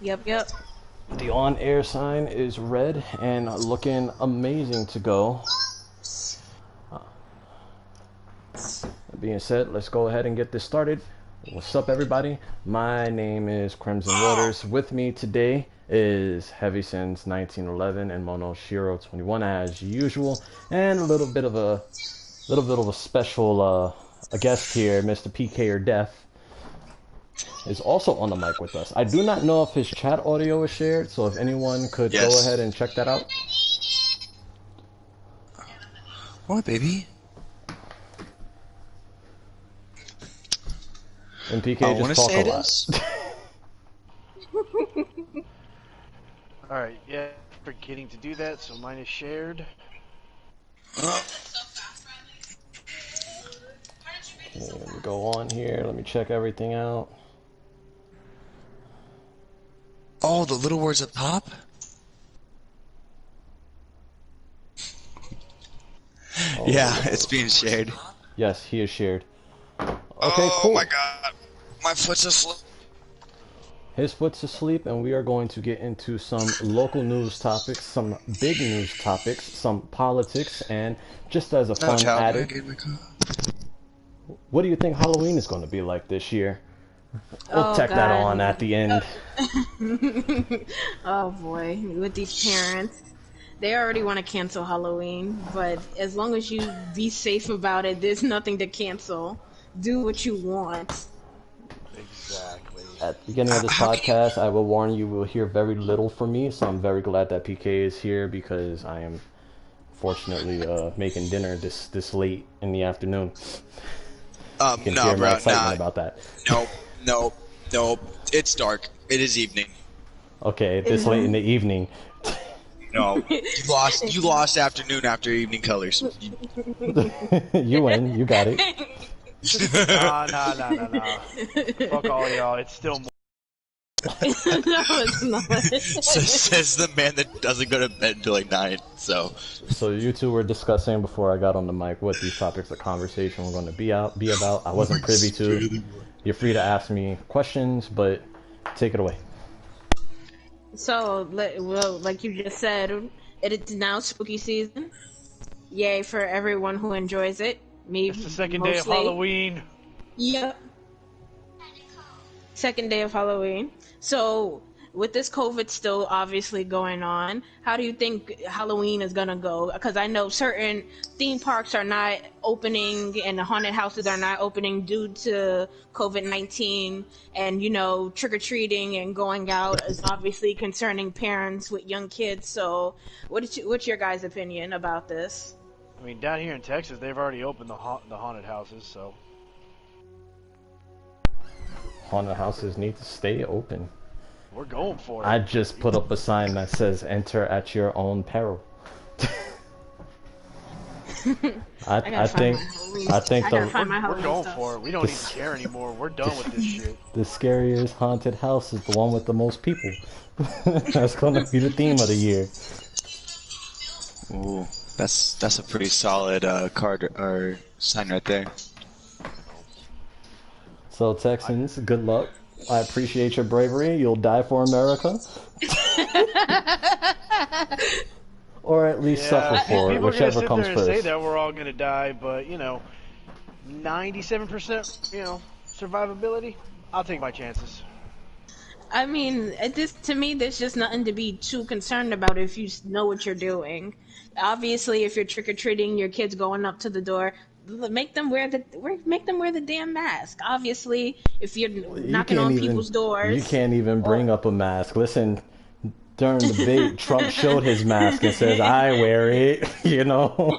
Yep, yep. The on-air sign is red and looking amazing to go. That being said, let's go ahead and get this started. What's up, everybody? My name is Crimson Waters. With me today is Heavy Since 1911 and Monoshiro 21 as usual, and a little bit of a special a guest here, Mr. PK or Death is also on the mic with us. I do not know if his chat audio is shared, so if anyone could go ahead and check that out. What, baby? And PK just talk a lot. Alright, yeah, forgetting to do that, so mine is shared. Okay, let me go on here. Let me check everything out. Oh, the little words up top? Oh, yeah, it's being shared. Yes, he is shared. Okay, cool. Oh my god. My foot's asleep. His foot's asleep, and we are going to get into some local news topics, some big news topics, some politics, and just as a fun added, what do you think Halloween is going to be like this year? We'll tack that on at the end. Oh boy, with these parents. They already want to cancel Halloween, but as long as you be safe about it, there's nothing to cancel. Do what you want. Exactly. At the beginning of this podcast, I will warn you, will hear very little from me, so I'm very glad that PK is here because I am fortunately making dinner this late in the afternoon. You can hear my excitement about that. Nope. It's dark. It is evening. Okay, this late in the evening. No, you lost afternoon after evening colors. You win. You got it. No. Fuck all y'all. It's still more. No, it's not. Says the man that doesn't go to bed until like 9. So you two were discussing before I got on the mic what these topics of conversation were going to be about. I wasn't privy to. You're free to ask me questions, but take it away. So, well, like you just said, it is now spooky season. Yay for everyone who enjoys it. Me, it's the second mostly. Day of Halloween. Yep. Second day of Halloween. So, with this COVID still obviously going on, how do you think Halloween is gonna go? Because I know certain theme parks are not opening and the haunted houses are not opening due to COVID-19, and trick-or-treating and going out is obviously concerning parents with young kids. So what's your guys' opinion about this? I mean, down here in Texas, they've already opened the haunted houses, so Haunted houses need to stay open. We're going for it. I just put up a sign that says "Enter at your own peril." I think we're going for it. We don't even care anymore. We're done with this shit. The scariest haunted house is the one with the most people. That's gonna be the theme of the year. Ooh, that's a pretty solid card or sign right there. So Texans, good luck. I appreciate your bravery. You'll die for America. Or at least suffer for it, whichever comes first. People are going to sit there and say that we're all going to die, but, 97%, survivability, I'll take my chances. I mean, to me, there's just nothing to be too concerned about if you know what you're doing. Obviously, if you're trick-or-treating, your kids going up to the door, make them wear the damn mask. Obviously, if you're knocking on people's doors, you can't even bring up a mask. Listen, during the debate, Trump showed his mask and says, "I wear it." No,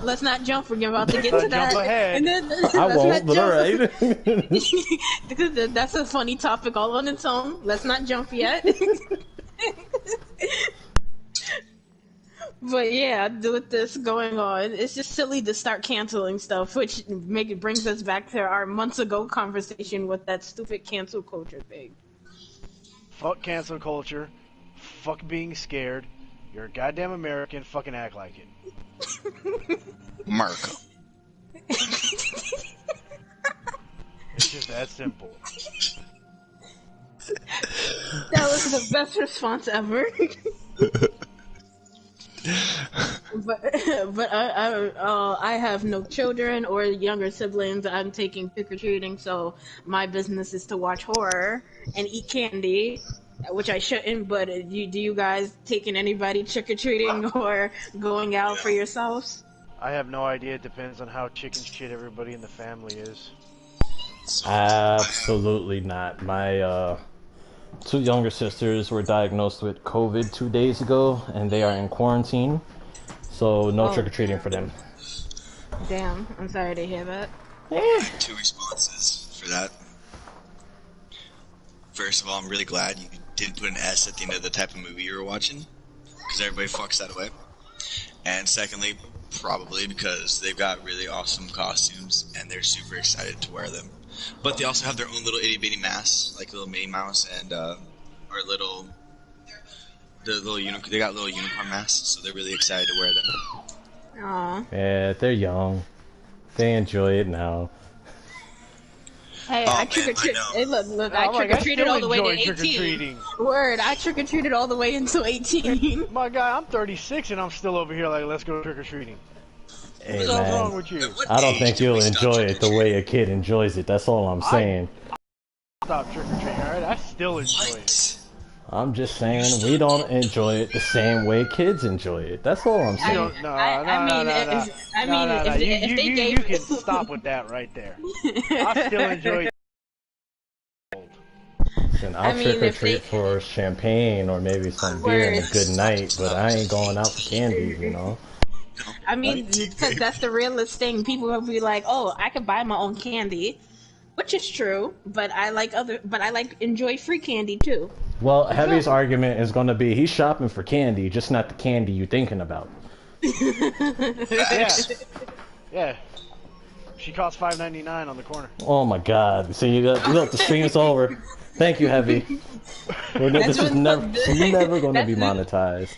let's not jump. We're about to get to that. Jump ahead. I won't, but all right. Because that's a funny topic all on its own. Let's not jump yet. But yeah, with this going on, it's just silly to start canceling stuff, which brings us back to our months ago conversation with that stupid cancel culture thing. Fuck cancel culture. Fuck being scared. You're a goddamn American. Fucking act like it. America. It's just that simple. That was the best response ever. but I have no children or younger siblings. I'm taking trick or treating, so my business is to watch horror and eat candy, which I shouldn't. But do you guys taking anybody trick or treating or going out for yourselves? I have no idea. It depends on how chicken shit everybody in the family is. Absolutely not. My two younger sisters were diagnosed with COVID 2 days ago, and they are in quarantine. So no trick-or-treating for them. Damn, I'm sorry to hear that. Two responses for that. First of all, I'm really glad you didn't put an S at the end of the type of movie you were watching, because everybody fucks that away. And secondly, probably because they've got really awesome costumes, and they're super excited to wear them. But they also have their own little itty-bitty masks, like little Minnie Mouse and, or little... They got little unicorn masks, so they're really excited to wear them. Aww. Yeah, they're young. They enjoy it now. Hey, I trick-or-treated. Hey, look, I trick-or-treated all the way to 18. Word, I trick-or-treated all the way until 18. My guy, I'm 36 and I'm still over here like, let's go trick-or-treating. Hey, What's wrong with you? I don't think you'll enjoy it the way a kid enjoys it. That's all I'm saying. Stop trick-or-treating, alright? I still enjoy it. I'm just saying we don't enjoy it the same way kids enjoy it. That's all I'm saying. You can stop with that right there. I still enjoy it. And I'll trick-or-treat for champagne or maybe some beer and a good night, but I ain't going out for candy, you know? I mean, because that's the realest thing. People will be like, "Oh, I could buy my own candy," which is true. But I enjoy free candy too. Well, Heavy's argument is going to be he's shopping for candy, just not the candy you're thinking about. Yeah. She costs $5.99 on the corner. Oh my God! So look, the stream's over. Thank you, Heavy. This is never going to be monetized.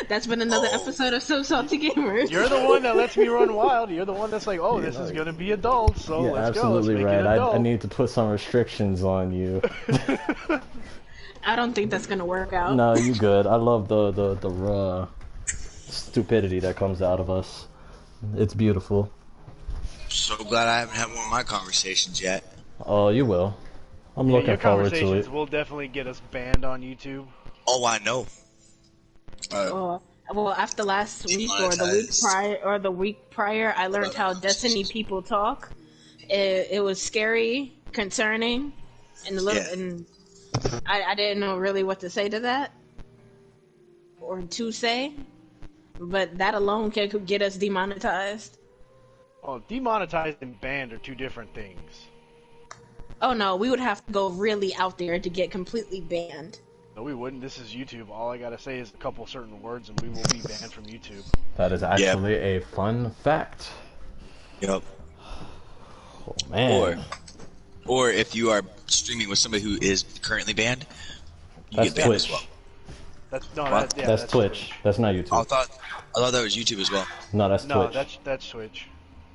That's been another episode of SomeSaltyGamers's. You're the one that lets me run wild. You're the one that's like, oh, this is gonna be adult, so yeah, let's absolutely go. Let's make it adult. I need to put some restrictions on you. I don't think that's gonna work out. No, you good. I love the raw stupidity that comes out of us. It's beautiful. So glad I haven't had one of my conversations yet. Oh, you will. I'm looking forward to it. Your conversations will definitely get us banned on YouTube. Oh, I know. Well, after last week or the week prior, I learned how Destiny people talk. It was scary, concerning, and and I didn't know really what to say to that or to say. But that alone could get us demonetized. Oh, demonetized and banned are two different things. Oh no, we would have to go really out there to get completely banned. No, we wouldn't. This is YouTube. All I gotta say is a couple certain words and we will be banned from YouTube. That is actually a fun fact. Yep. Oh, man. Or if you are streaming with somebody who is currently banned, you that's get banned Twitch. as well. That's Twitch. That's not YouTube. I thought that was YouTube as well. No, that's Twitch. No, that's Twitch.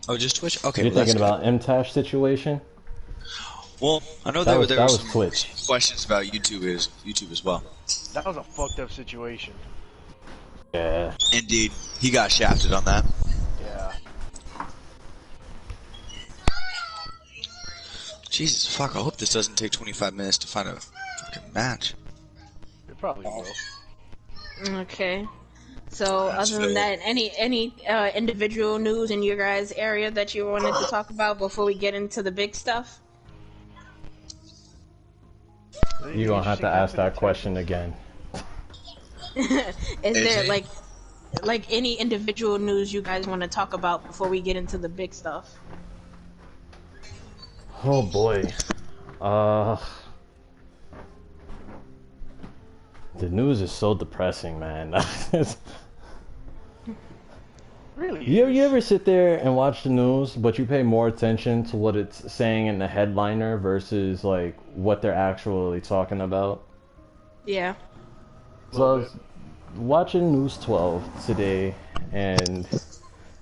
Oh, just Twitch? Okay. You're thinking about MTash situation? Well, I know there were some questions about YouTube as well. That was a fucked up situation. Yeah. Indeed. He got shafted on that. Yeah. Jesus, fuck, I hope this doesn't take 25 minutes to find a fucking match. It probably will. Okay. So, other than that, any individual news in your guys' area that you wanted to talk about before we get into the big stuff? You're gonna have to ask that question again. Is there like any individual news you guys want to talk about before we get into the big stuff? Oh boy. The news is so depressing, man. Really? You ever sit there and watch the news, but you pay more attention to what it's saying in the headliner versus like what they're actually talking about? Yeah. So I was watching News 12 today, and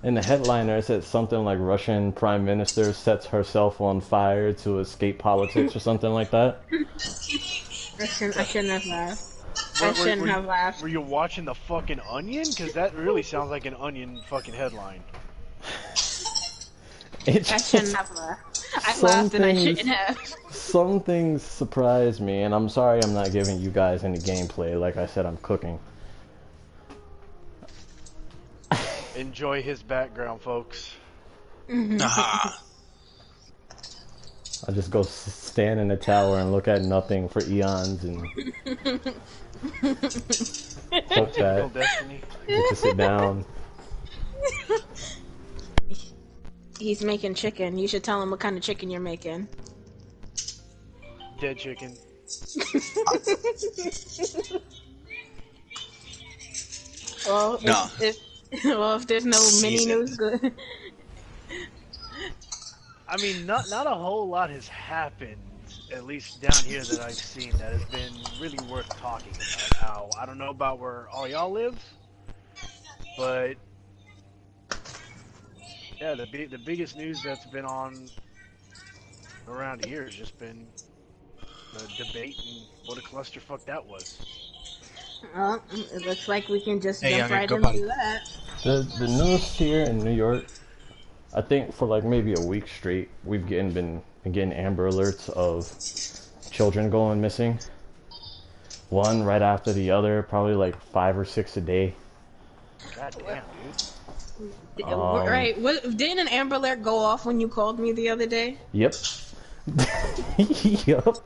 in the headliner it said something like Russian Prime Minister sets herself on fire to escape politics or something like that. I shouldn't have laughed. I shouldn't have laughed. Were you watching the fucking Onion? Because that really sounds like an Onion fucking headline. I shouldn't have laughed. I laughed and I shouldn't have. Some things surprise me, and I'm sorry I'm not giving you guys any gameplay. Like I said, I'm cooking. Enjoy his background, folks. Ah. I just go stand in a tower and look at nothing for eons and hope that Destiny. get to sit down. He's making chicken. You should tell him what kind of chicken you're making. Dead chicken. Well, No. If there's no mini news, good. I mean, not a whole lot has happened, at least down here that I've seen, that has been really worth talking about. Now, I don't know about where all y'all live, but yeah, the biggest news that's been on around here has just been the debate and what a clusterfuck that was. Well, it looks like we can just Hey, jump I'm right gonna go into that. The news here in New York, I think for like maybe a week straight, we've been getting Amber Alerts of children going missing. One right after the other, probably like 5 or 6 a day. God damn, dude. Right. Didn't an Amber Alert go off when you called me the other day? Yep. Yep.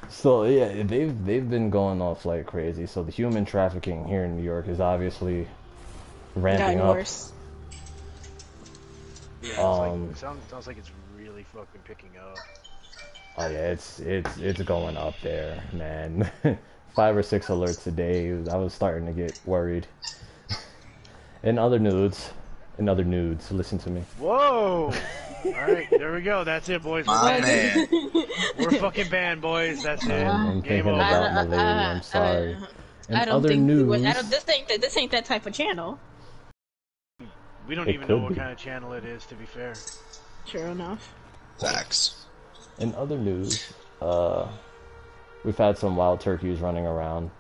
So yeah, they've been going off like crazy. So the human trafficking here in New York is obviously ramping up. Worse. Yeah, sounds like it's really fucking picking up. Oh yeah, it's going up there, man. 5 or 6 alerts a day. I was starting to get worried. In other nudes, listen to me. Whoa! Alright, there we go. That's it, boys. My man. We're fucking banned, boys. That's it. I'm Game thinking over. about my lady. I'm sorry. In I don't other think news, this ain't that type of channel. We don't It even know could what be. kind of channel it is, to be fair. Sure enough. Facts. in other news, we've had some wild turkeys running around.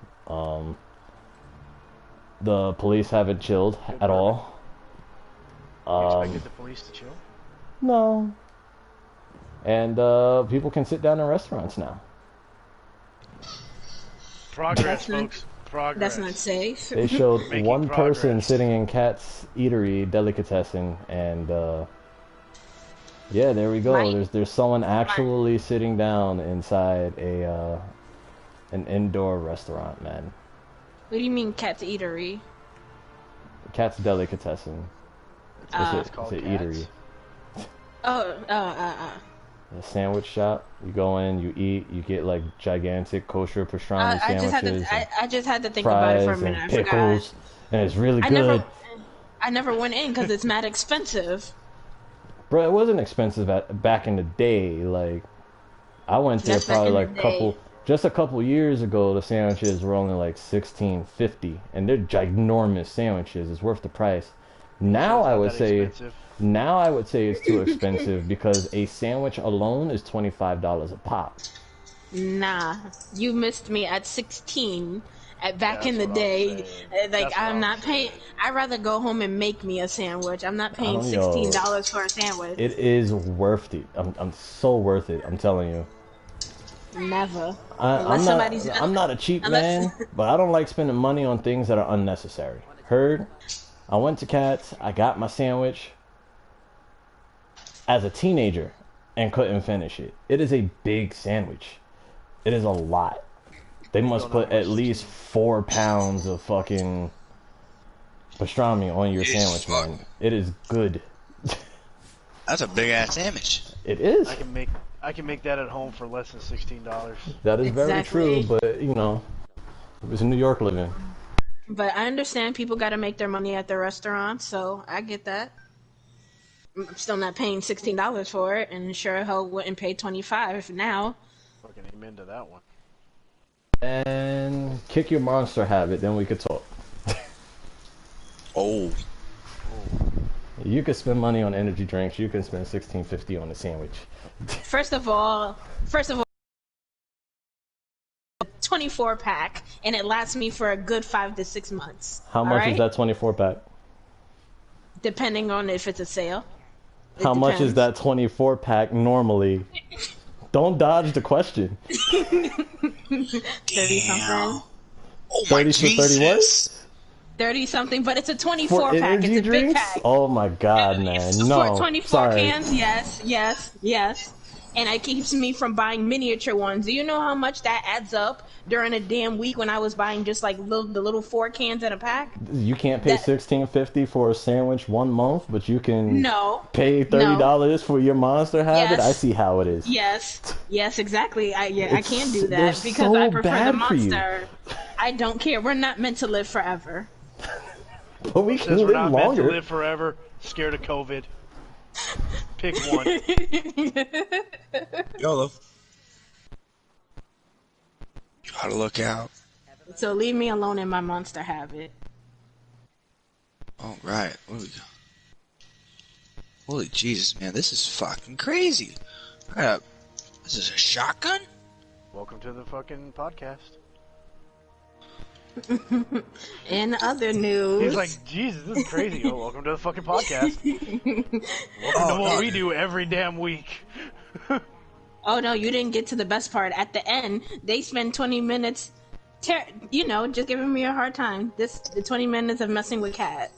The police haven't chilled at all. You expected the police to chill? No. And people can sit down in restaurants now. Progress, folks. Progress. That's not safe. They showed Making one person progress. sitting in Cat's Eatery delicatessen, and yeah, there we go. Right. There's someone actually sitting down inside an indoor restaurant, man. What do you mean, Cat's Eatery? Cat's delicatessen. It's called It's an Cats. eatery. A sandwich shop. You go in, you eat, you get like gigantic kosher pastrami sandwiches. I just had to think about it for a fries minute. and I pickles, forgot. and it's really good. I never went in because it's mad expensive. Bro, it wasn't expensive back in the day. Like, I went there Just back probably in like the day. just a couple years ago. The sandwiches were only like $16.50, and they're ginormous sandwiches. It's worth the price. Now It's I not would that say, expensive. now I would say it's too expensive because a sandwich alone is $25 a pop. Nah, you missed me at 16. Back in That's the what I'm day, saying. like That's what I'm I'm not paying. saying. I'd rather go home and make me a sandwich. I'm not paying don't know. $16 for a sandwich. It is worth it. I'm so worth it. I'm telling you. Never. I'm not a cheap man, but I don't like spending money on things that are unnecessary. Heard? I went to Cat's, I got my sandwich as a teenager and couldn't finish it. It is a big sandwich. It is a lot. They must put at least 4 pounds of fucking pastrami on your Jesus sandwich, man. fuck. It is good. That's a big ass sandwich. It is. I can make that at home for less than $16. That is very Exactly. true, but you know, it was in New York living. But I understand people got to make their money at their restaurants, so I get that. I'm still not paying $16 for it, and sure hell wouldn't pay $25 now. Fucking amen to that one. And kick your monster habit, then we could talk. Oh. You could spend money on energy drinks. You can spend $16.50 on a sandwich. First of all, 24 pack, and it lasts me for a good 5 to 6 months. How much is that 24 pack? Depending on if it's a sale. How much is that 24 pack normally? Don't dodge the question. 30 something. Oh my 30 for 30 what? 30 something, but it's a 24 For pack. energy It's a drinks? big pack. Oh my god, man. No. For 24 sorry. cans, yes. And it keeps me from buying miniature ones. Do you know how much that adds up during a damn week when I was buying just like the little 4 cans in a pack? You can't pay $16.50 for a sandwich 1 month, but you can pay $30 for your Monster habit? Yes. I see how it is. Yes, exactly. I can do that because so I prefer the bad for you. Monster. I don't care. We're not meant to live forever. But we can live we're not longer. meant to live forever. Scared of COVID. Pick one. YOLO. Gotta look out. So leave me alone in my Monster habit. All right. What do we got? Holy Jesus, man, this is fucking crazy. This is a shotgun? Welcome to the fucking podcast. In other news, He's like, Jesus, this is crazy. Oh, welcome to the fucking podcast. Welcome to what we do every damn week. oh no, you didn't get to the best part. At the end, they spend 20 minutes, just giving me a hard time. The 20 minutes of messing with Cat.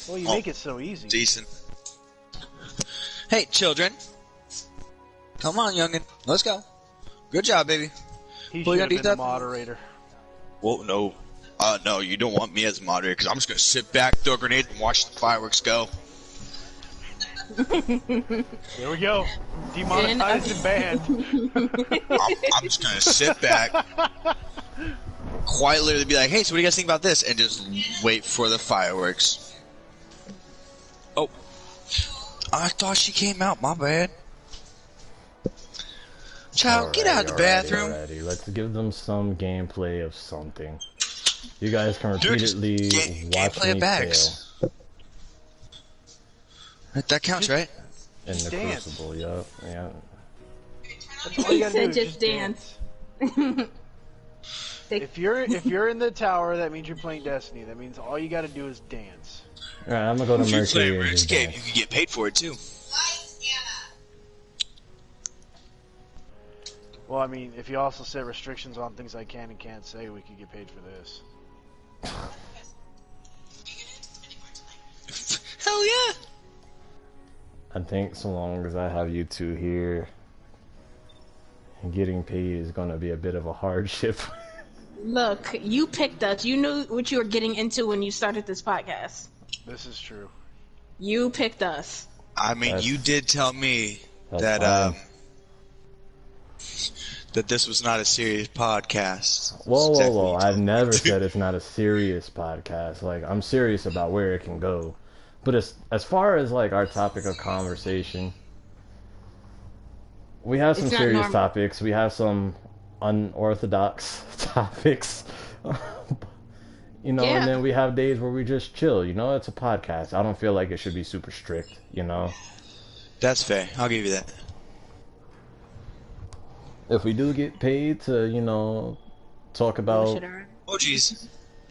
Well, you make it so easy. Decent. Hey, children. Come on, youngin. Let's go. Good job, baby. He should have been the moderator. Well, no. No, you don't want me as a moderator, because I'm just going to sit back, throw a grenade, and watch the fireworks go. There we go. Demonetized and banned. I'm just going to sit back, quietly be like, hey, so what do you guys think about this? And just wait for the fireworks. Oh. I thought she came out, my bad. Child, get out of the bathroom. Alrighty. Let's give them some gameplay of something. You guys can repeatedly watch me fail. That counts, right? In the Crucible, yeah. That's all you gotta do. Just dance. If you're in the tower, that means you're playing Destiny. That means all you gotta do is dance. Alright, I'm gonna go to Mercury. If you play RuneScape, you can get paid for it too. Well, I mean, if you also set restrictions on things I can and can't say, we could get paid for this. Hell yeah! I think so long as I have you two here, getting paid is gonna be a bit of a hardship. Look, you picked us. You knew what you were getting into when you started this podcast. This is true. You picked us. I mean, you did tell me that that this was not a serious podcast. Whoa. I've never said it's not a serious podcast. Like, I'm serious about where it can go. But as far as, like, our topic of conversation, we have some serious topics. We have some unorthodox topics. And then we have days where we just chill. It's a podcast. I don't feel like it should be super strict, That's fair. I'll give you that. If we do get paid to, talk about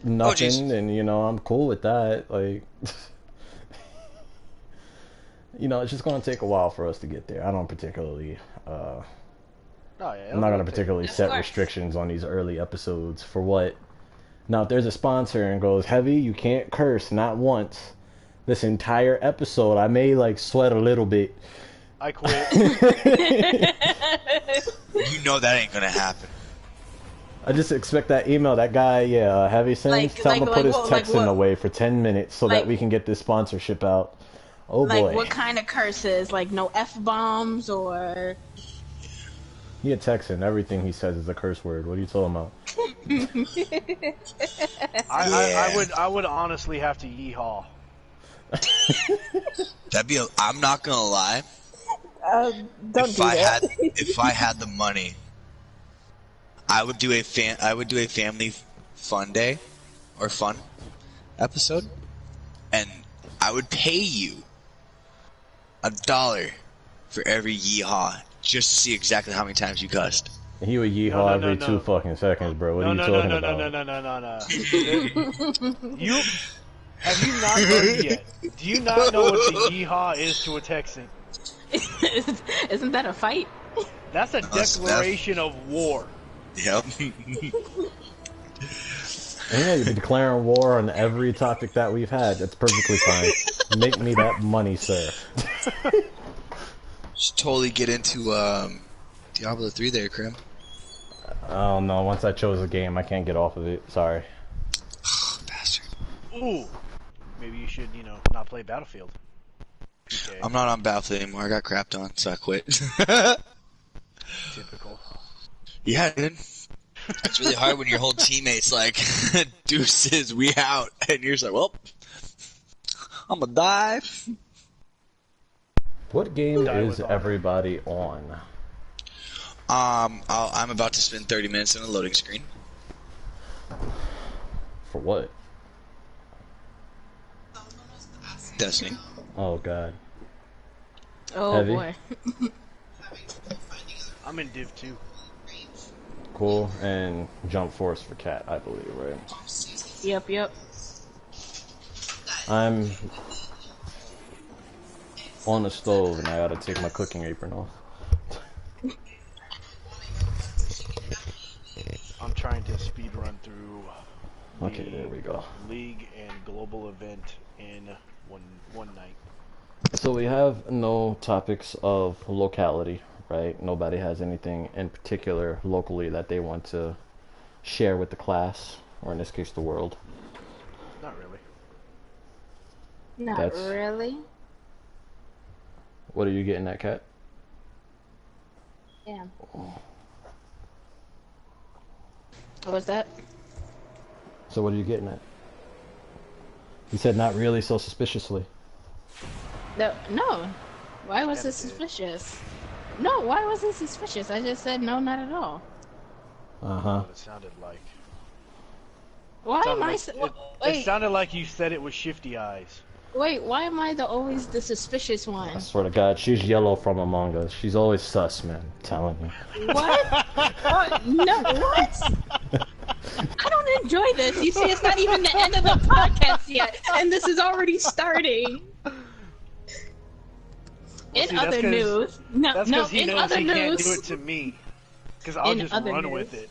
nothing, then, I'm cool with that. Like, it's just going to take a while for us to get there. I don't particularly, I'm not going to particularly set restrictions on these early episodes for what. Now, if there's a sponsor and goes, Heavy, you can't curse, not once, this entire episode, I may, sweat a little bit. I quit. You know that ain't gonna happen. I just expect that email, that guy, Heavy sends, tell him to put his texting away for 10 minutes so that we can get this sponsorship out. Oh boy. Like, what kind of curses? Like, no F-bombs or... He a Texan. Everything he says is a curse word. What are you talking about? I would honestly have to yeehaw. I'm not gonna lie. If I had the money, I would do a family fun day or fun episode, and I would pay you $1 for every yeehaw just to see exactly how many times you cussed. He would yeehaw every 2 fucking seconds, bro. What are you talking about? No. You have you not learned yet? Do you not know what the yeehaw is to a Texan? Isn't that a fight? That's a declaration of war. Yep. And yeah, you've been declaring war on every topic that we've had. That's perfectly fine. Make me that money, sir. Should totally get into Diablo 3 there, Krim. Oh no, once I chose a game, I can't get off of it. Sorry. Bastard. Ooh. Maybe you should, not play Battlefield. PK. I'm not on Battlefield anymore. I got crapped on, so I quit. Typical. Yeah, dude. It's really hard when your whole teammate's like, deuces, we out. And you're just like, well, I'm gonna die. What game is everybody on? I'm about to spend 30 minutes in a loading screen. For what? Destiny. Oh god. Oh Heavy? boy. I'm in Div 2. Cool. And Jump Force for Cat, I believe, right? Yep. I'm on the stove and I gotta take my cooking apron off. I'm trying to speed run through Okay, there we go. League and global event in one night. So we have no topics of locality, right? Nobody has anything in particular locally that they want to share with the class, or in this case, the world. Not really. Not really. What are you getting at, Kat? Yeah. What was that? So what are you getting at? You said not really, so suspiciously. No. Why was it suspicious? No, why was it suspicious? I just said no, not at all. Uh-huh. It sounded like. Why am I? It sounded like you said it with shifty eyes. Wait, why am I always the suspicious one? I swear to God, she's yellow from Among Us. She's always sus, man. I'm telling you. What? No, what? I don't enjoy this. You see, it's not even the end of the podcast yet, and this is already starting. In other news, in other news, he can't do it to me, because I'll just run with it.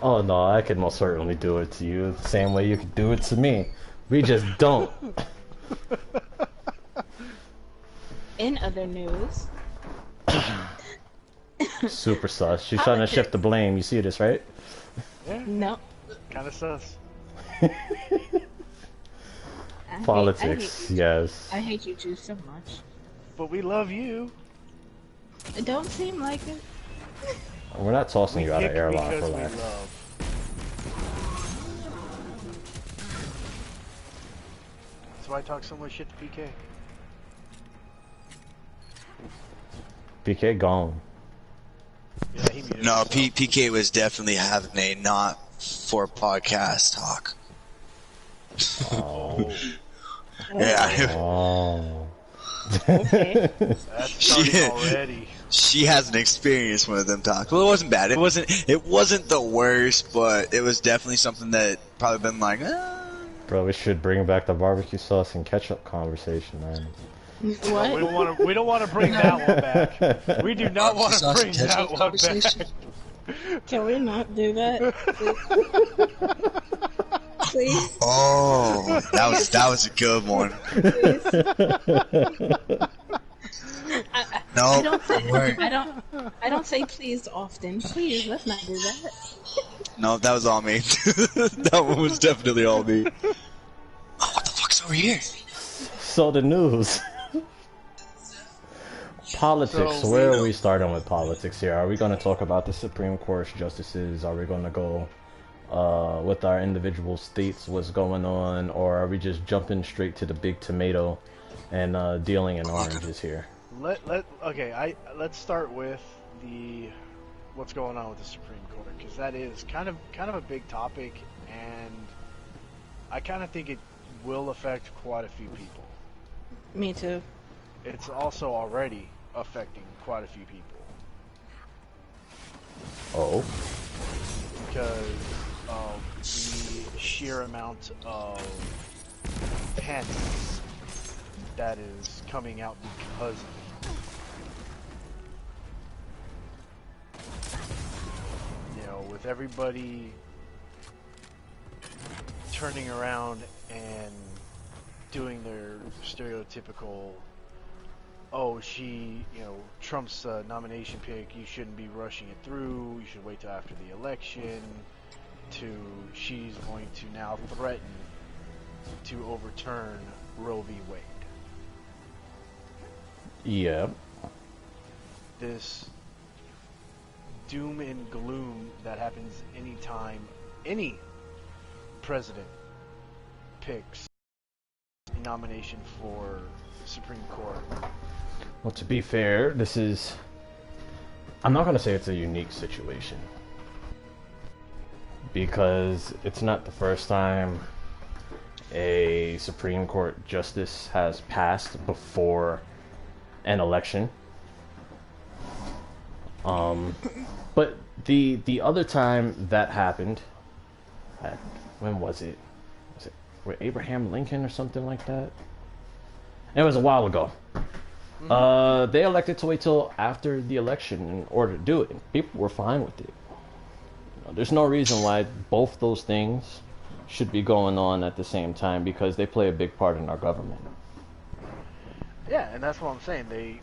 Oh no, I could most certainly do it to you the same way you could do it to me. We just don't. In other news, super sus. She's trying to shift the blame. You see this, right? Yeah. No. Kind of sus. Politics, yes. I hate you two so much. But we love you. It don't seem like it. We're not tossing you out of airlock for that. That's why I talk so much shit to PK. PK gone. Yeah, he muted No, himself. PK was definitely having a not for podcast talk. Oh. Yeah. Oh. Okay. That's starting already. She hasn't experienced one of them talks. Well, it wasn't bad. It wasn't the worst, but it was definitely something that probably been like, Bro, we should bring back the barbecue sauce and ketchup conversation, man. What? We don't want to bring that one back. We do not want to bring that one back. Can we not do that? Please? oh, that was a good one. I don't say please often. Please, let's not do that. No, that was all me. That one was definitely all me. Oh, what the fuck's over here? So the news. Politics. So, where are we starting with politics here? Are we going to talk about the Supreme Court justices? Are we going to go with our individual states, what's going on? Or are we just jumping straight to the big tomato and dealing in oranges here? Let's start with what's going on with the Supreme Court, because that is kind of a big topic, and I kind of think it will affect quite a few people. Me too. It's also already affecting quite a few people. Oh. Because of the sheer amount of panic that is coming out because of it. You know, with everybody turning around and doing their stereotypical, oh, Trump's nomination pick, you shouldn't be rushing it through, you should wait till after the election, to she's going to now threaten to overturn Roe v. Wade. Yeah. This doom and gloom that happens anytime any president picks a nomination for Supreme Court. Well, to be fair, I'm not going to say it's a unique situation, because it's not the first time a Supreme Court justice has passed before an election. But the other time that happened, when was it? Was it with Abraham Lincoln or something like that? It was a while ago. They elected to wait till after the election in order to do it, and people were fine with it. There's no reason why both those things should be going on at the same time, because they play a big part in our government. Yeah, and that's what I'm saying. This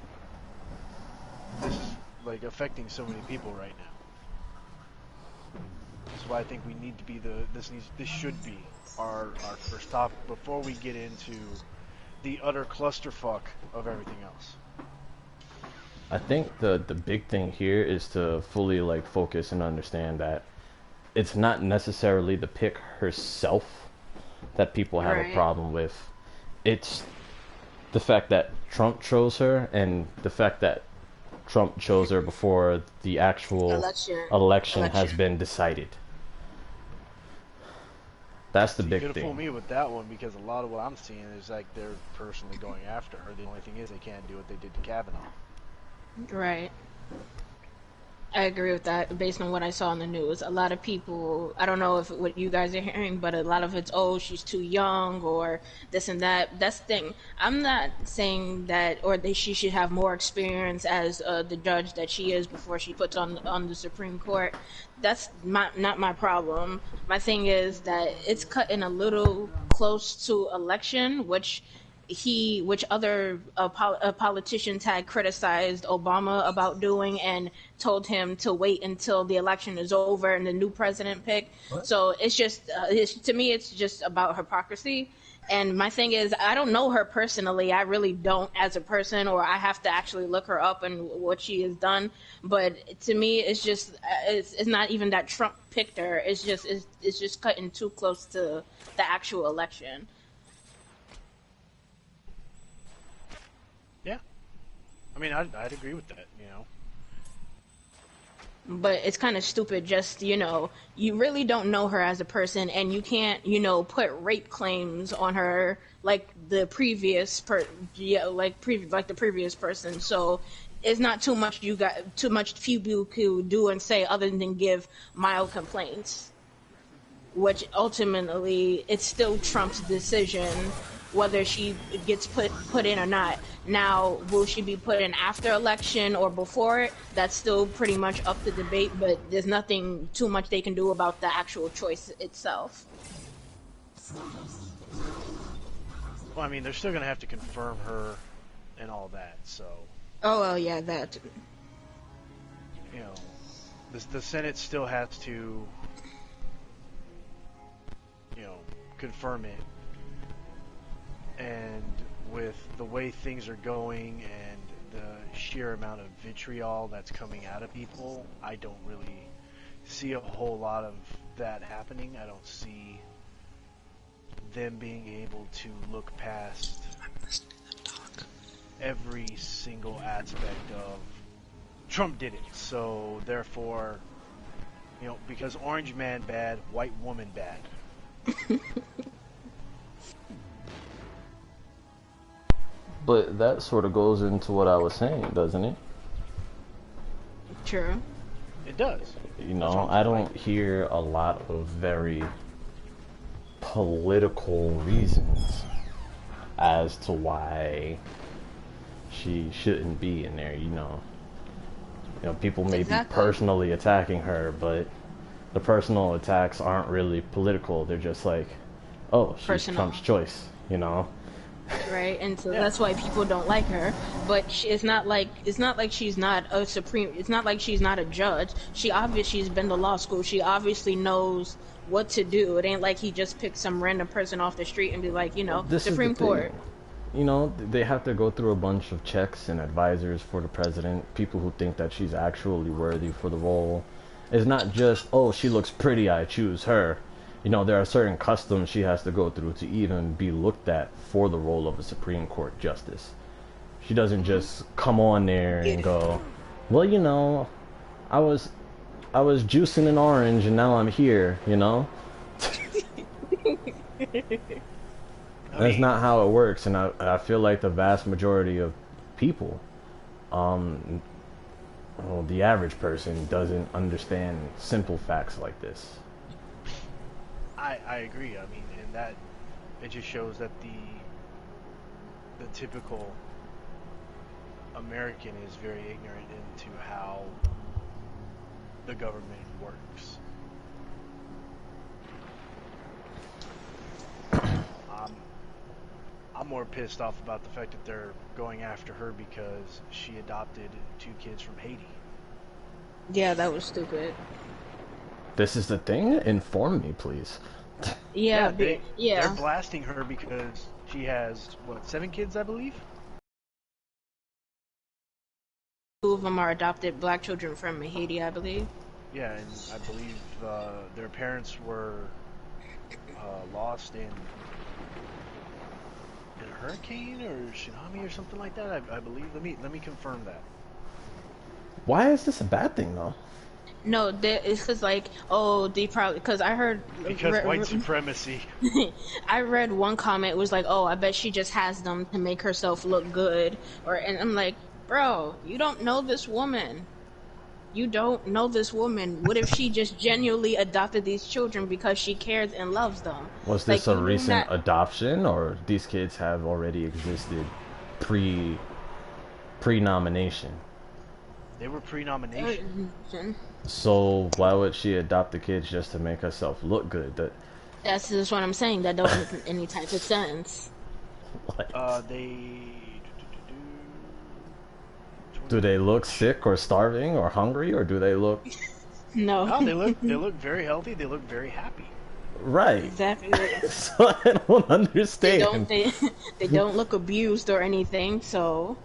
is like affecting so many people right now. That's why I think we need to be this should be our first topic before we get into the utter clusterfuck of everything else. I think the big thing here is to fully focus and understand that it's not necessarily the pick herself that people have a problem with. It's the fact that Trump chose her, and the fact that Trump chose her before the actual election has been decided. That's the big thing. You could have fooled me with that one, because a lot of what I'm seeing is they're personally going after her. The only thing is they can't do what they did to Kavanaugh. Right. I agree with that based on what I saw in the news. A lot of people, I don't know if what you guys are hearing, but a lot of it's, oh, she's too young or this and that. That's the thing. I'm not saying that, or that she should have more experience as the judge that she is before she puts on the Supreme Court. That's not my problem. My thing is that it's cutting a little close to election, which other politicians had criticized Obama about doing and told him to wait until the election is over and the new president picked. So it's just, to me, it's just about hypocrisy. And my thing is, I don't know her personally. I really don't as a person, or I have to actually look her up and what she has done. But to me, it's just, it's not even that Trump picked her. It's just cutting too close to the actual election. Yeah. I mean, I'd agree with that, But it's kind of stupid, just, you really don't know her as a person, and you can't, put rape claims on her like the previous person. So it's not too much few could do and say other than give mild complaints, which ultimately it's still Trump's decision whether she gets put in or not. Now, will she be put in after election or before it? That's still pretty much up to debate, but there's nothing too much they can do about the actual choice itself. Well, I mean, they're still going to have to confirm her and all that, so... Oh, well, yeah, that. The Senate still has to, confirm it. And with the way things are going and the sheer amount of vitriol that's coming out of people, I don't really see a whole lot of that happening. I don't see them being able to look past every single aspect of Trump did it. So therefore, because orange man bad, white woman bad. But that sort of goes into what I was saying, doesn't it? True. It does. You know, I don't hear a lot of very political reasons as to why she shouldn't be in there, you know. You know, people may be personally attacking her, but the personal attacks aren't really political. They're just like, oh, she's Trump's choice, you know. Right, and so that's why people don't like her. But it's not like she's not a supreme. It's not like she's not a judge. She's been to law school. She obviously knows what to do. It ain't like he just picked some random person off the street and be like, you know, Supreme Court. You know, they have to go through a bunch of checks and advisors for the president, people who think that she's actually worthy for the role. It's not just, oh, she looks pretty, I choose her. You know, there are certain customs she has to go through to even be looked at for the role of a Supreme Court justice. She doesn't just come on there and go, well, you know, I was juicing an orange and now I'm here, you know? That's not how it works, and I feel like the vast majority of people, well, the average person doesn't understand simple facts like this. I agree. I mean, and that it just shows that the typical American is very ignorant into how the government works. I'm more pissed off about the fact that they're going after her because she adopted 2 kids from Haiti. Yeah, that was stupid. This is the thing? Inform me, please. They're blasting her because she has, 7 kids, I believe? 2 of them are adopted black children from Haiti, I believe. Yeah, and I believe their parents were lost in a hurricane or tsunami or something like that. I believe. Let me confirm that. Why is this a bad thing, though? No, it's because they probably because I heard white supremacy. I read one comment, it was like, oh, I bet she just has them to make herself look good, and I'm like, bro, you don't know this woman. You don't know this woman. What if she just genuinely adopted these children because she cares and loves them? Was this a recent adoption, or these kids have already existed pre-nomination? They were pre-nomination. So why would she adopt the kids just to make herself look good? That's just what I'm saying. That don't make any type of sense. What? Do they look sick or starving or hungry, or do they look? No, they look very healthy. They look very happy. Right. Exactly. So I don't understand. They don't look abused or anything. So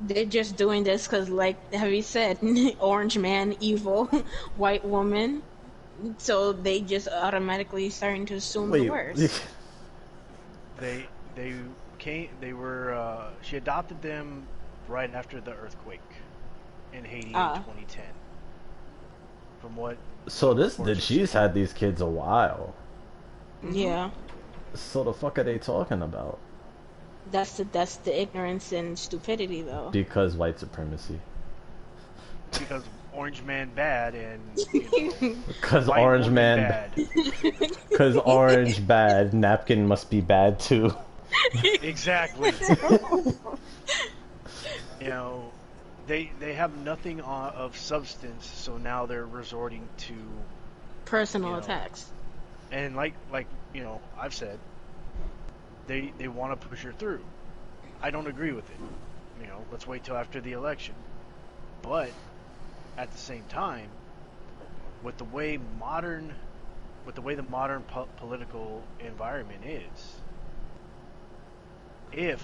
they're just doing this because, like Heavy said, orange man, evil, white woman. So they just automatically starting to assume the worst. She adopted them right after the earthquake in Haiti in 2010. From what? So she's had these kids a while. Yeah. So the fuck are they talking about? That's the ignorance and stupidity, though. Because white supremacy. Because orange man bad and because orange man bad. Because orange bad, napkin must be bad too. Exactly. You know, they have nothing of substance, so now they're resorting to personal attacks. And like I've said, they want to push her through. I don't agree with it. Let's wait till after the election. But at the same time, with the way the modern political environment is, if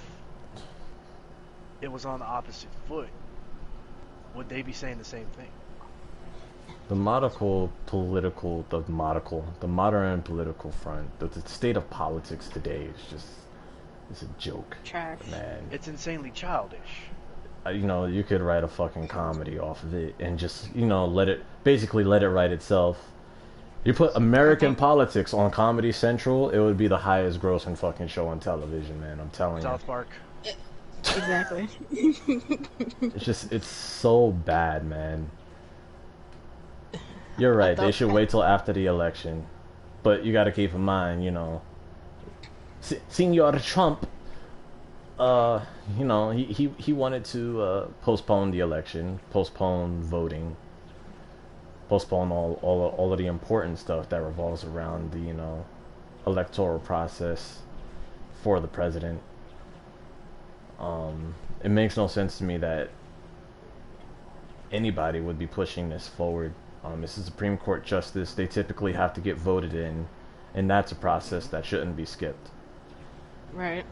it was on the opposite foot, would they be saying the same thing? The modern political front, the state of politics today it's a joke. Trash. Man. It's insanely childish. You could write a fucking comedy off of it and just, let it write itself. You put American politics on Comedy Central, it would be the highest grossing fucking show on television, man. I'm telling you. South Park. Exactly. It's so bad, man. You're right. They should wait till after the election. But you got to keep in mind, you know, Senor Trump, you know, he wanted to postpone the election, postpone voting, postpone all of the important stuff that revolves around the, you know, electoral process for the president. It makes no sense to me that anybody would be pushing this forward. This is Supreme Court justice. They typically have to get voted in, and that's a process that shouldn't be skipped. Right.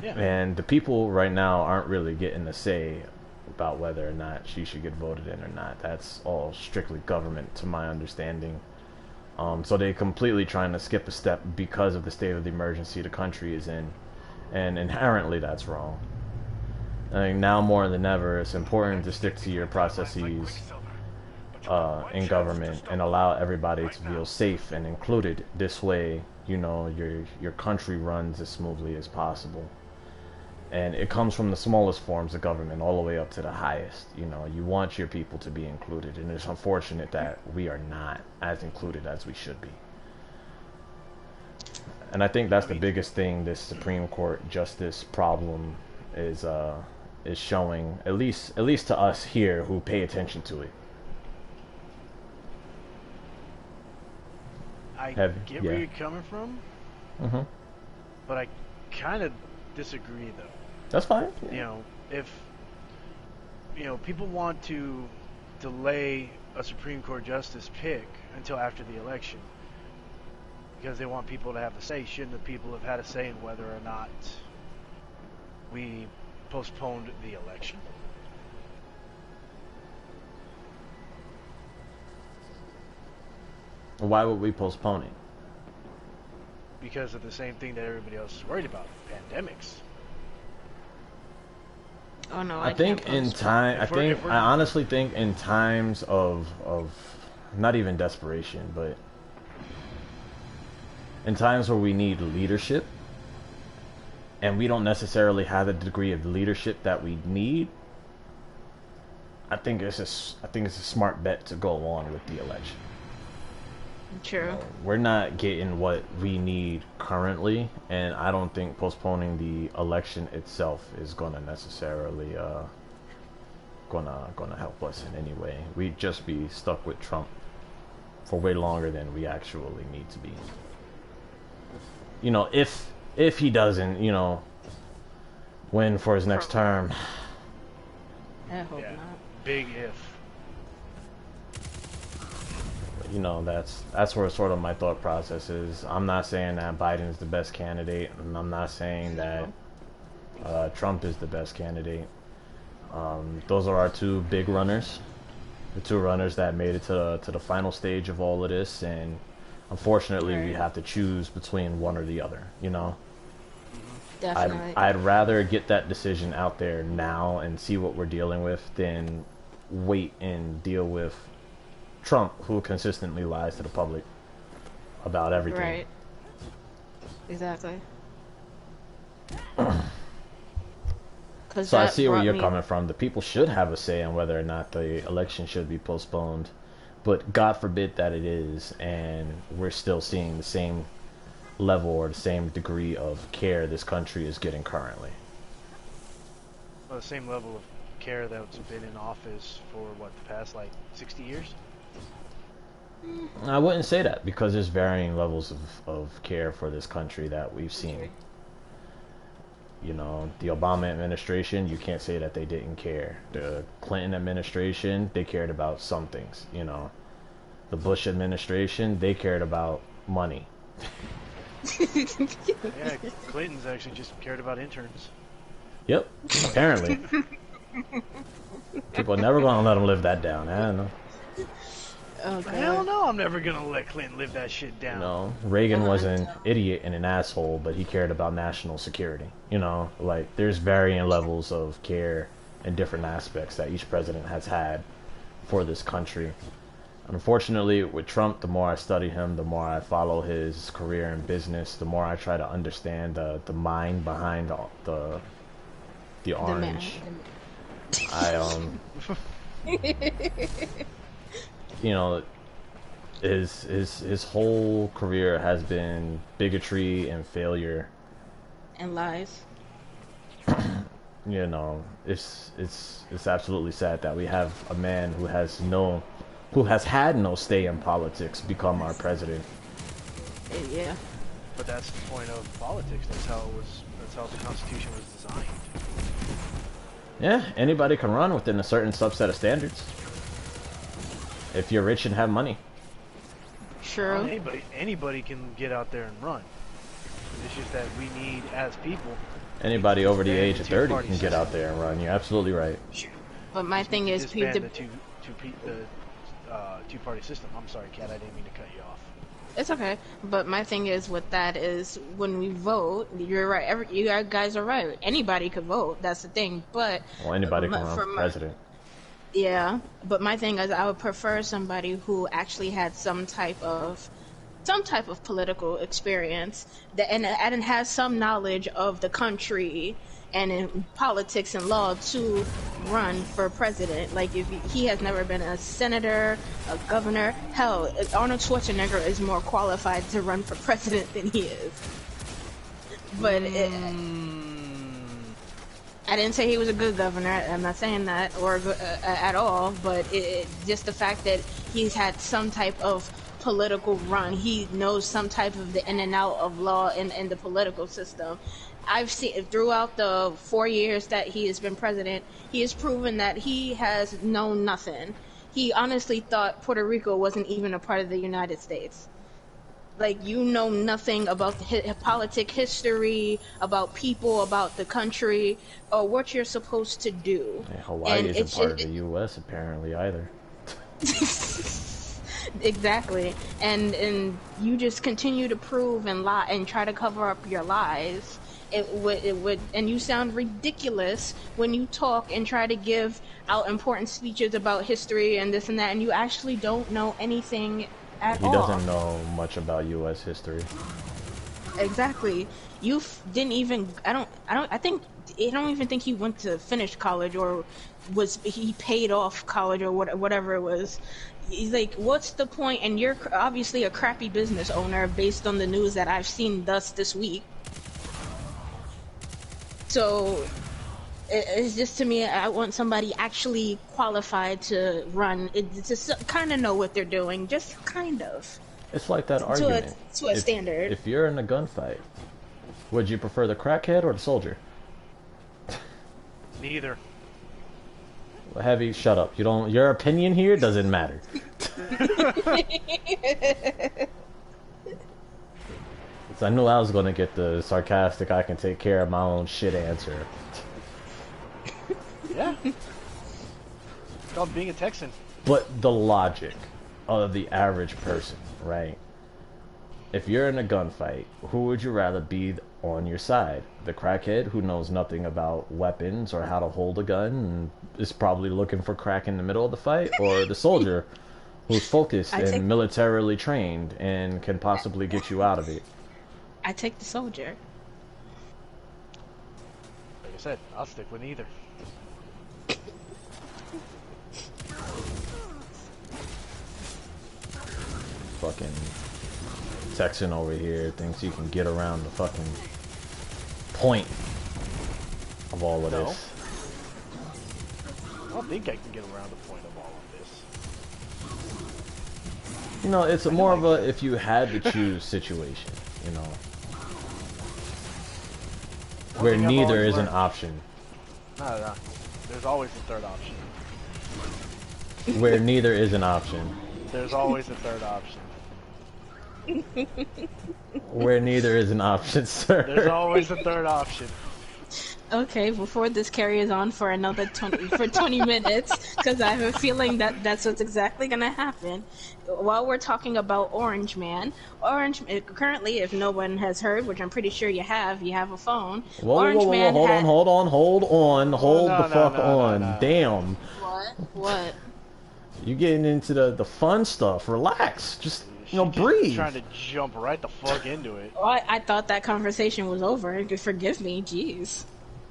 Yeah. And the people right now aren't really getting a say about whether or not she should get voted in or not. That's all strictly government, to my understanding. So they're completely trying to skip a step because of the state of the emergency the country is in, and inherently that's wrong. I think now more than ever, it's important to stick to your processes in government and allow everybody to feel safe and included. This way, you know, your country runs as smoothly as possible. And it comes from the smallest forms of government all the way up to the highest. You know, you want your people to be included, and it's unfortunate that we are not as included as we should be. And I think that's the biggest thing this Supreme Court justice problem is showing, at least to us here who pay attention to it. I get where you're coming from, but I kind of disagree, though. That's fine. You know, if people want to delay a Supreme Court justice pick until after the election because they want people to have a say, shouldn't the people have had a say in whether or not we postponed the election? Why would we postpone it? Because of the same thing that everybody else is worried about, pandemics. Oh no, I think in time. I honestly think in times of not even desperation, but in times where we need leadership, and we don't necessarily have the degree of leadership that we need, I think it's a smart bet to go on with the election. True. We're not getting what we need currently, and I don't think postponing the election itself is gonna necessarily gonna help us in any way. We'd just be stuck with Trump for way longer than we actually need to be. You know, if he doesn't, you know, win for his next term. I hope not. Big if. You know, that's where sort of my thought process is. I'm not saying that Biden is the best candidate, and I'm not saying that Trump is the best candidate. Those are our two big runners, the two runners that made it to the final stage of all of this, and unfortunately, we have to choose between one or the other. You know, Definitely. I'd rather get that decision out there now and see what we're dealing with than wait and deal with Trump, who consistently lies to the public about everything. Right. Exactly. So I see where you're coming from. The people should have a say on whether or not the election should be postponed, but God forbid that it is, and we're still seeing the same level or the same degree of care this country is getting currently. Well, the same level of care that's been in office for what, the past like 60 years? I wouldn't say that, because there's varying levels of care for this country that we've seen. You know, the Obama administration, you can't say that they didn't care. The Clinton administration, they cared about some things, you know. The Bush administration, they cared about money. Yeah, Clinton's actually just cared about interns. Yep, apparently. People are never going to let them live that down. I don't know. Oh, God. Hell no, I'm never going to let Clinton live that shit down. No, Reagan was an idiot and an asshole, but he cared about national security. You know, like, there's varying levels of care and different aspects that each president has had for this country. Unfortunately, with Trump, the more I study him, the more I follow his career in business, the more I try to understand the mind behind the The orange. You know, his whole career has been bigotry and failure and lies. You know, it's absolutely sad that we have a man who has had no stay in politics become our president. Yeah. But that's the point of politics. That's how the Constitution was designed. Yeah, anybody can run within a certain subset of standards. If you're rich and have money. Sure. Anybody can get out there and run. It's just that we need, as people... Anybody over the age of 30 can get out there and run. You're absolutely right. But my thing is... the two-party system. I'm sorry, Kat, I didn't mean to cut you off. It's okay. But my thing is with that is when we vote, you're right. You guys are right. Anybody could vote. That's the thing. But... Well, anybody can run for president. Yeah, but my thing is I would prefer somebody who actually had some type of political experience and has some knowledge of the country and in politics and law to run for president. Like, if he has never been a senator, a governor, hell, Arnold Schwarzenegger is more qualified to run for president than he is. But I didn't say he was a good governor. I'm not saying that or at all. But just the fact that he's had some type of political run, he knows some type of the in and out of law in the political system. I've seen throughout the 4 years that he has been president, he has proven that he has known nothing. He honestly thought Puerto Rico wasn't even a part of the United States. Like, you know nothing about the politic history, about people, about the country, or what you're supposed to do. Yeah, Hawaii isn't part of the U.S. apparently either. Exactly, and you just continue to prove and lie and try to cover up your lies. It would, and you sound ridiculous when you talk and try to give out important speeches about history and this and that, and you actually don't know anything. He doesn't know much about U.S. history. Exactly. You didn't even. I don't even think he went to finish college, or he paid off college or whatever it was. He's like, what's the point? And you're obviously a crappy business owner based on the news that I've seen this week. So it's just, to me, I want somebody actually qualified to run, to kind of know what they're doing, just kind of. It's like that argument. To a standard. If you're in a gunfight, would you prefer the crackhead or the soldier? Neither. Well, Heavy, shut up. Your opinion here doesn't matter. So I knew I was going to get the sarcastic, I can take care of my own shit answer. Yeah. It's called being a Texan. But the logic of the average person, right? If you're in a gunfight, who would you rather be on your side? The crackhead who knows nothing about weapons or how to hold a gun and is probably looking for crack in the middle of the fight? Or the soldier who's focused and militarily trained and can possibly get you out of it? I take the soldier. Like I said, I'll stick with neither. Fucking Texan over here thinks you can get around the fucking point of all of this. I don't think I can get around the point of all of this. You know, it's more of a if you had to choose situation, you know. Where neither is an option. No. There's always a third option. Where neither is an option. There's always a third option. Where neither is an option, sir. There's always a third option. Okay, before this carries on for another 20 minutes, because I have a feeling that that's what's exactly going to happen. While we're talking about Orange Man, currently, if no one has heard, which I'm pretty sure you have a phone. Whoa, hold on, Damn. What? You getting into the fun stuff. Relax. Just, breathe. Trying to jump right the fuck into it. Oh, I thought that conversation was over. Forgive me, jeez.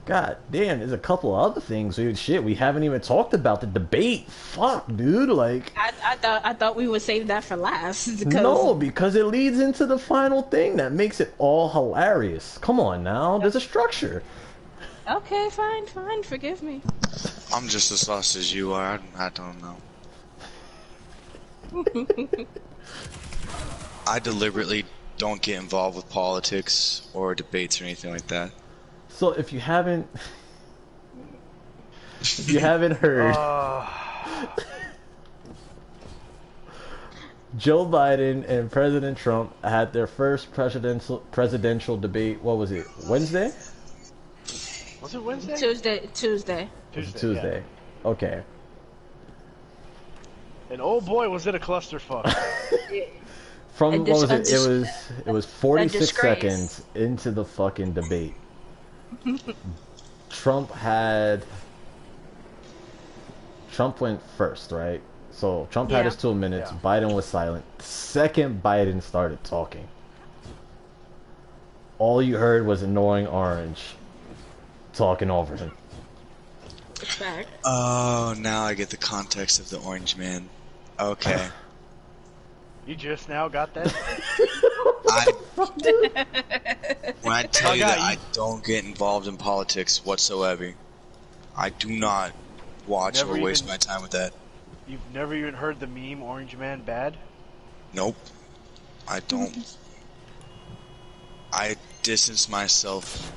God damn, there's a couple of other things. Shit, we haven't even talked about the debate. Fuck, dude. Like, I thought we would save that for last because no, because it leads into the final thing that makes it all hilarious. Come on now, there's a structure. okay, fine, forgive me. I'm just as lost as you are. I don't know. I deliberately don't get involved with politics or debates or anything like that. So if you haven't heard, Joe Biden and President Trump had their first presidential debate. What was it? Wednesday? Was it Wednesday? Tuesday. Tuesday. Yeah. Okay. And oh boy, was it a clusterfuck. From what was it? It was 46 seconds into the fucking debate. Trump went first, right? So Trump had his 2 minutes. Yeah. Biden was silent. The second Biden started talking, all you heard was Annoying Orange talking over him. Oh, now I get the context of the Orange Man. Okay. You just now got that? When I tell you that I don't get involved in politics whatsoever, I do not watch or waste my time with that. You've never even heard the meme Orange Man bad? Nope. I don't. I distance myself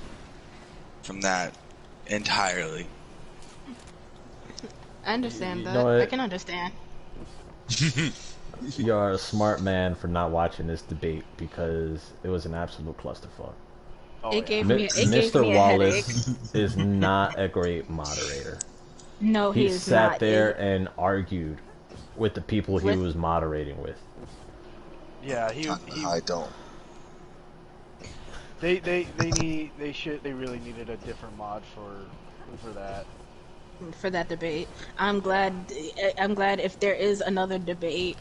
from that entirely. I understand that. I can understand. You are a smart man for not watching this debate because it was an absolute clusterfuck. Mr. Wallace is not a great moderator. No, he is not. He sat there and argued with the people he was moderating with. Yeah, I don't. They really needed a different mod for that. For that debate. I'm glad if there is another debate,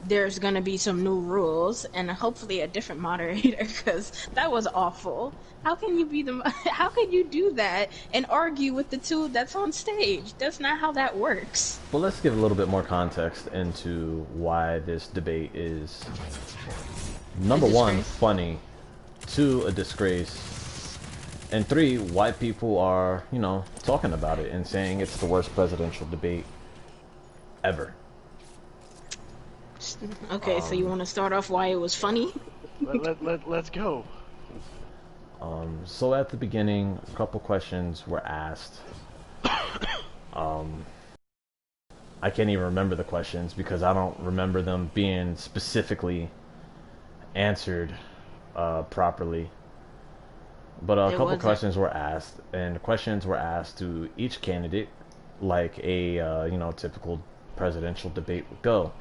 there's gonna be some new rules and hopefully a different moderator, because that was awful. How can you do that and argue with the two that's on stage? That's not how that works. Well, let's give a little bit more context into why this debate is, number one, funny, two, a disgrace, and three, why people are, talking about it and saying it's the worst presidential debate ever. Okay, so you want to start off why it was funny? Let's go. So at the beginning, a couple questions were asked. I can't even remember the questions because I don't remember them being specifically answered properly. But a couple questions were asked, and the questions were asked to each candidate like a typical presidential debate would go.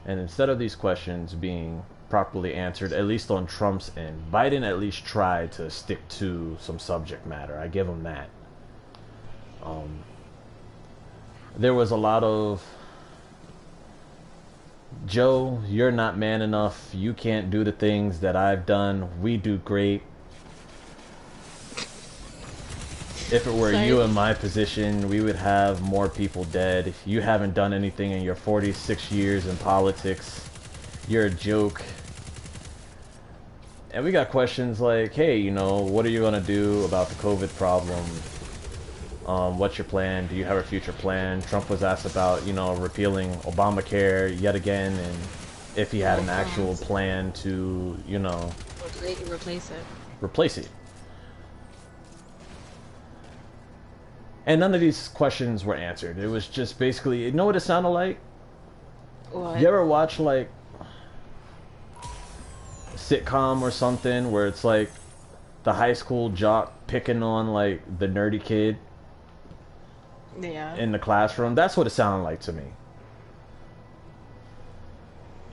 And instead of these questions being properly answered, at least on Trump's end, Biden at least tried to stick to some subject matter. I give him that. There was a lot of, Joe, you're not man enough. You can't do the things that I've done. We do great. If it were you in my position, we would have more people dead. You haven't done anything in your 46 years in politics. You're a joke. And we got questions like, hey, what are you going to do about the COVID problem? What's your plan? Do you have a future plan? Trump was asked about, repealing Obamacare yet again, and if he had an actual plan to, replace it. And none of these questions were answered. It was just basically, you know what it sounded like? What? You ever watch like a sitcom or something where it's like the high school jock picking on like the nerdy kid in the classroom? That's what it sounded like to me.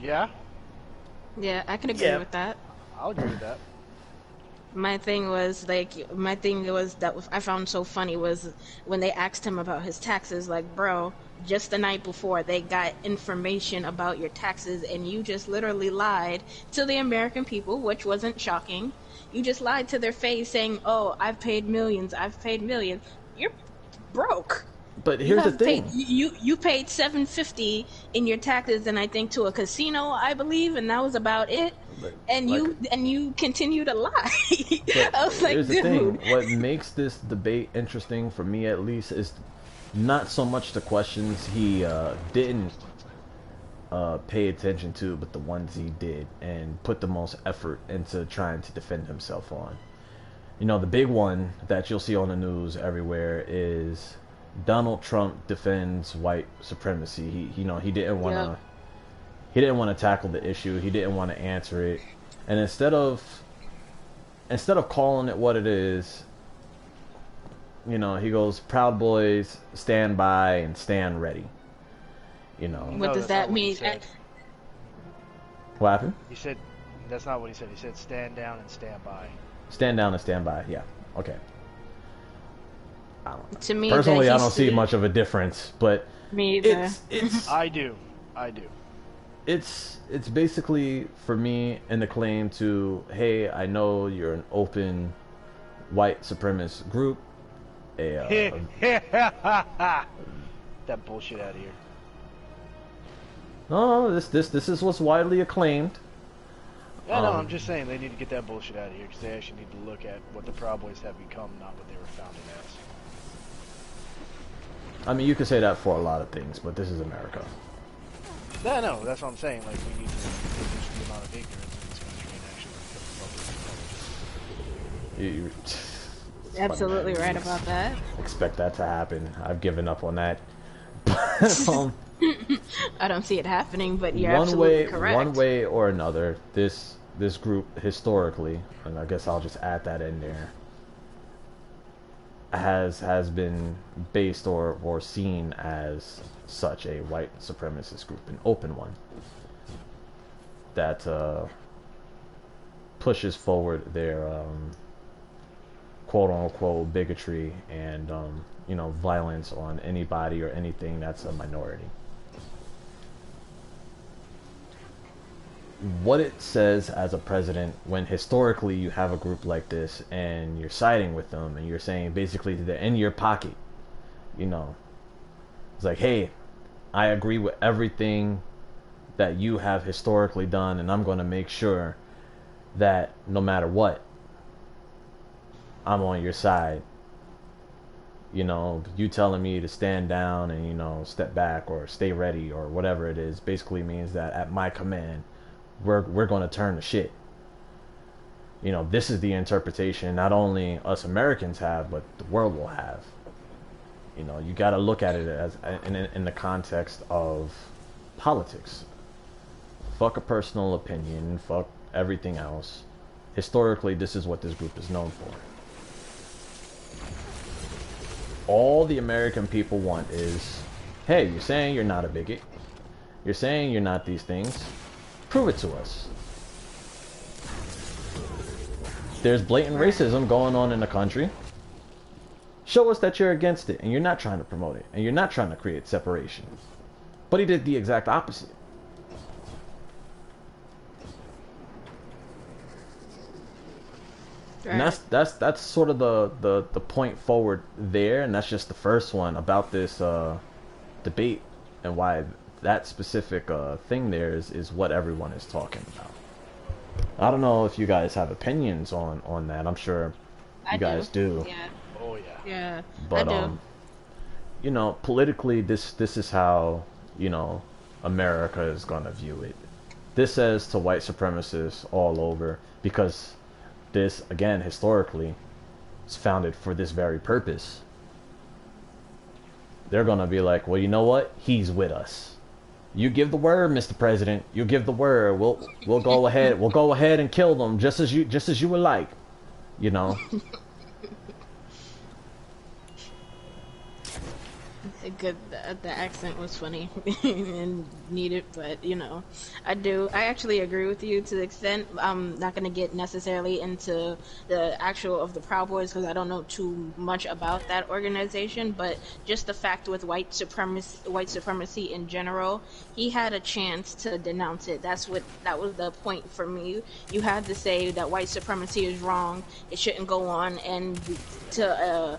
Yeah? Yeah, I can agree with that. I'll agree with that. My thing was that I found so funny was when they asked him about his taxes. Like, bro, just the night before they got information about your taxes, and you just literally lied to the American people, which wasn't shocking. You just lied to their face, saying, "Oh, I've paid millions. I've paid millions." You're broke. But here's the thing. You paid $750 in your taxes, and I think to a casino, I believe, and that was about it. And you continue to lie. I was like, here's dude. the thing. What makes this debate interesting for me, at least, is not so much the questions he didn't pay attention to, but the ones he did and put the most effort into trying to defend himself on. You know, the big one that you'll see on the news everywhere is Donald Trump defends white supremacy. He didn't want to tackle the issue. He didn't want to answer it. And instead of calling it what it is, you know, he goes, "Proud Boys, stand by and stand ready." You know. What does that mean? What happened? He said that's not what he said. He said stand down and stand by. Stand down and stand by. Yeah. Okay. To me, personally, I don't see much of a difference, but me either. It's I do. It's basically for me in the claim to, hey, I know you're an open white supremacist group. That bullshit out of here. No, this is what's widely acclaimed. Yeah, no, I'm just saying they need to get that bullshit out of here because they actually need to look at what the Proud Boys have become, not what they were founded as. I mean, you could say that for a lot of things, but this is America. No, that's what I'm saying. Like, we need to reduce the amount of ignorance in this country and actually become public. You're absolutely right about that. Expect that to happen. I've given up on that. I don't see it happening, but you're absolutely correct. One way or another, this group historically, and I guess I'll just add that in there, has been based or seen as such a white supremacist group, an open one that pushes forward their quote unquote bigotry and violence on anybody or anything that's a minority. What it says as a president when historically you have a group like this and you're siding with them and you're saying basically they're in your pocket, it's like, hey, I agree with everything that you have historically done, and I'm going to make sure that no matter what, I'm on your side. You telling me to stand down and step back or stay ready or whatever it is basically means that at my command we're going to turn the shit. This is the interpretation not only us Americans have, but the world will have. You got to look at it as in the context of politics. Fuck a personal opinion, fuck everything else. Historically, this is what this group is known for. All the American people want is, hey, you're saying you're not a bigot. You're saying you're not these things. Prove it to us. There's blatant racism going on in the country. Show us that you're against it and you're not trying to promote it and you're not trying to create separation. But he did the exact opposite. Right. And that's sort of the point forward there, and that's just the first one about this debate and why that specific thing there is what everyone is talking about. I don't know if you guys have opinions on that. I'm sure you guys do. Yeah. Oh yeah. Yeah. But I do. Politically, this is how America is gonna view it. This says to white supremacists all over, because this, again, historically, is founded for this very purpose. They're gonna be like, well, you know what? He's with us. You give the word, Mr. President. You give the word. We'll go ahead. We'll go ahead and kill them just as you would like. Good, the accent was funny and needed, but you know, I actually agree with you to the extent. I'm not gonna get necessarily into the actual of the Proud Boys because I don't know too much about that organization, but just the fact with white supremacy in general, he had a chance to denounce it. That was the point for me. You had to say that white supremacy is wrong. It shouldn't go on, and to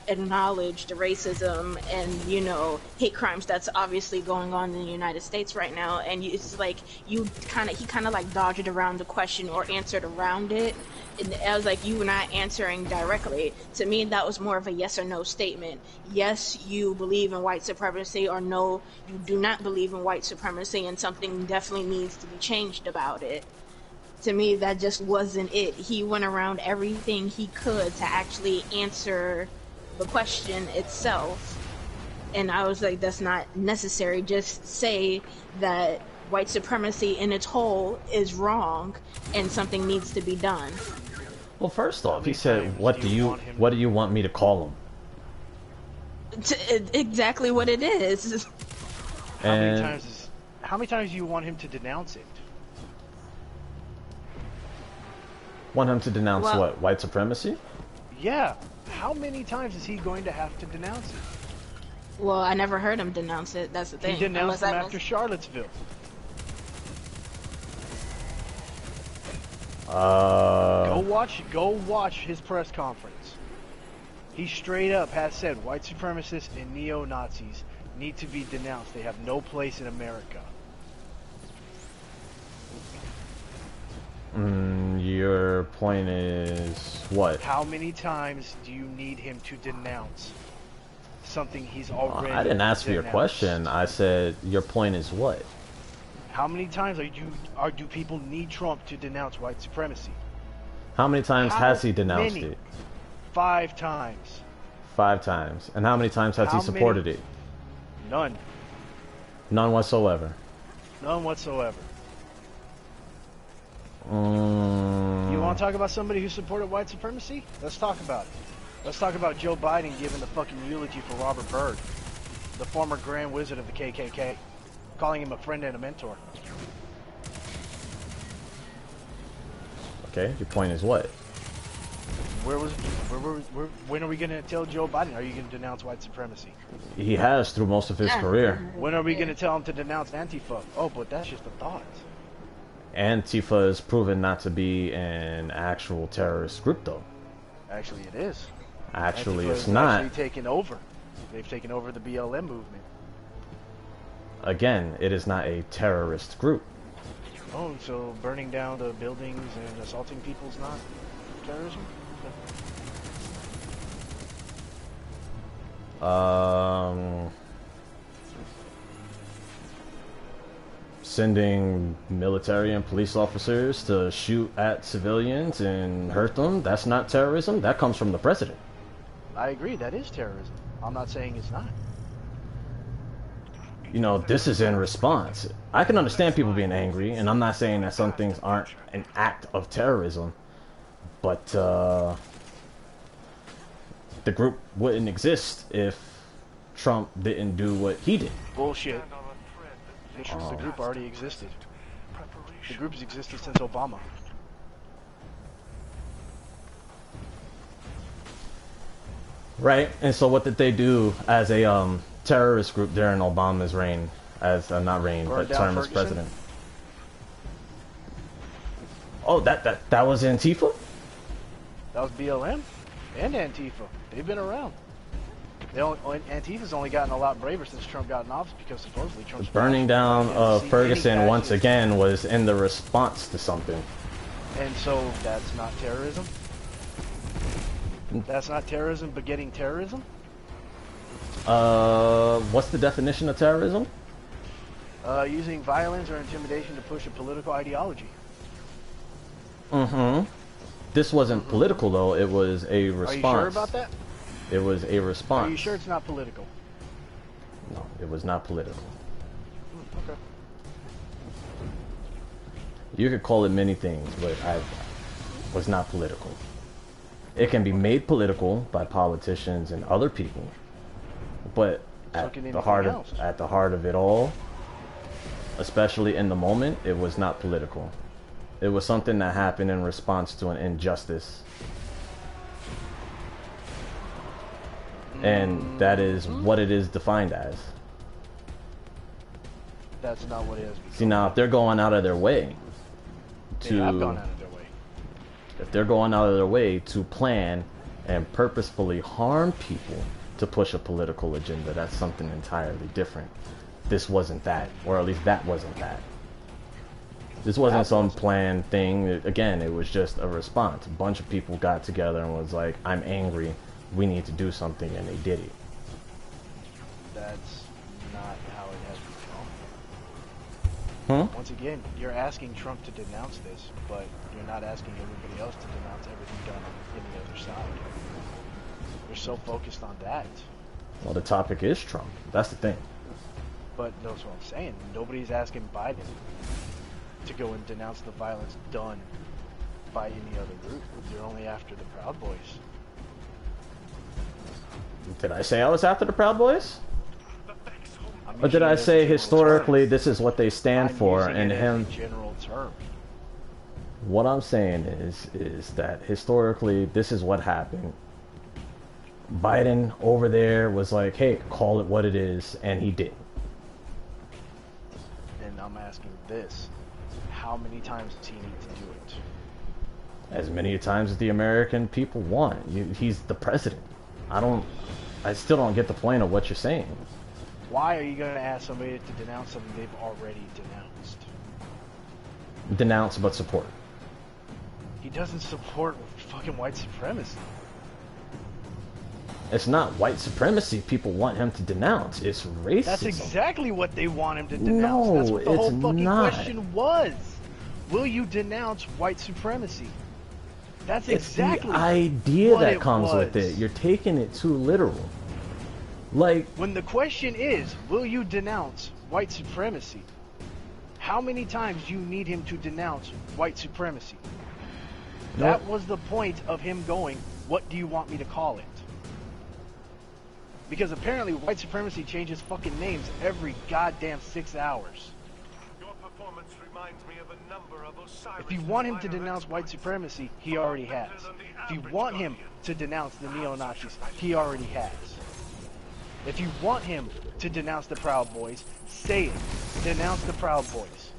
acknowledge the racism and, you know, hate crimes that's obviously going on in the United States right now. And it's like he kind of like dodged around the question or answered around it. And I was like, you were not answering directly. To me, that was more of a yes or no statement. Yes, you believe in white supremacy, or no, you do not believe in white supremacy, and something definitely needs to be changed about it. To me, that just wasn't it. He went around everything he could to actually answer the question itself, and I was like, that's not necessary. Just say that white supremacy in its whole is wrong and something needs to be done. Well, first off, he said, what do you want me to call him? Exactly what it is. How many times do you want him to denounce it? Want him to denounce what? White supremacy? Yeah. How many times is he going to have to denounce it? Well, I never heard him denounce it. That's the thing. He denounced him after Charlottesville. Go watch his press conference. He straight up has said white supremacists and neo-Nazis need to be denounced. They have no place in America. Your point is what? How many times do you need him to denounce something he's already I didn't ask for your question. I said your point is what? How many times do people need Trump to denounce white supremacy? How many times has he denounced it? 5 times. 5 times. And how many times has he supported it? None. None whatsoever. None whatsoever. You want to talk about somebody who supported white supremacy? Let's talk about it. Let's talk about Joe Biden giving the fucking eulogy for Robert Byrd, the former Grand Wizard of the KKK, calling him a friend and a mentor. Okay, your point is what? When are we going to tell Joe Biden, are you going to denounce white supremacy? He has through most of his career. When are we going to tell him to denounce Antifa? Oh, but that's just a thought. Antifa is proven not to be an actual terrorist group, though. Actually, it is. Actually, Antifa it's is not. actually taken over. They've taken over the BLM movement. Again, it is not a terrorist group. Oh, so burning down the buildings and assaulting people is not terrorism? Sending military and police officers to shoot at civilians and hurt them, that's not terrorism. That comes from the president. I agree, that is terrorism. I'm not saying it's not. You know, this is in response. I can understand people being angry, and I'm not saying that some things aren't an act of terrorism, but the group wouldn't exist if Trump didn't do what he did. Bullshit. The group already existed. The group has existed since Obama. Right, and so what did they do as a terrorist group during Obama's reign, as not reign, but term as president? Oh, that was Antifa? That was BLM and Antifa. They've been around. Antifa's only gotten a lot braver since Trump got in office because supposedly Trump's burning down of Ferguson once again was in the response to something. And so that's not terrorism? That's not terrorism begetting terrorism? What's the definition of terrorism? Using violence or intimidation to push a political ideology. Mm-hmm. This wasn't political, though. It was a response. Are you sure about that? It was a response. Are you sure it's not political? No, it was not political. Okay. You could call it many things, but I was not political. It can be made political by politicians and other people, but at the heart of it all, especially in the moment, it was not political. It was something that happened in response to an injustice. And that is what it is defined as. That's not what it is. See, now, if they're going out of their way to... They have gone out of their way. If they're going out of their way to plan and purposefully harm people to push a political agenda, that's something entirely different. This wasn't that, or at least that wasn't that. This wasn't some planned thing. Again, it was just a response. A bunch of people got together and was like, I'm angry, we need to do something, and they did it. That's not how it has been done. Hmm? Once again, you're asking Trump to denounce this, but you're not asking everybody else to denounce everything done on the other side. You're so focused on that. Well, the topic is Trump. That's the thing. But that's what I'm saying. Nobody's asking Biden to go and denounce the violence done by any other group. You're only after the Proud Boys. Did I say I was after the Proud Boys? Or did I say historically this is what they stand for, and him? General term. What I'm saying is that historically this is what happened. Biden over there was like, hey, call it what it is, and he did. And I'm asking this: how many times does he need to do it? As many times as the American people want. He's the president. I still don't get the point of what you're saying. Why are you going to ask somebody to denounce something they've already denounced? Denounce but support. He doesn't support fucking white supremacy. It's not white supremacy people want him to denounce. It's racism. That's exactly what they want him to denounce. No, that's what the whole fucking not. question was. Will you denounce white supremacy? That's exactly the idea what that comes with it. You're taking it too literal. Like, when the question is, will you denounce white supremacy? How many times do you need him to denounce white supremacy? That was the point of him going, what do you want me to call it? Because apparently white supremacy changes fucking names every goddamn 6 hours. Your performance reminds me of a number of Osiris. If you want him to denounce white supremacy, he already has. If you want him to denounce the neo-Nazis, he already has. If you want him to denounce the Proud Boys, say it. Denounce the Proud Boys.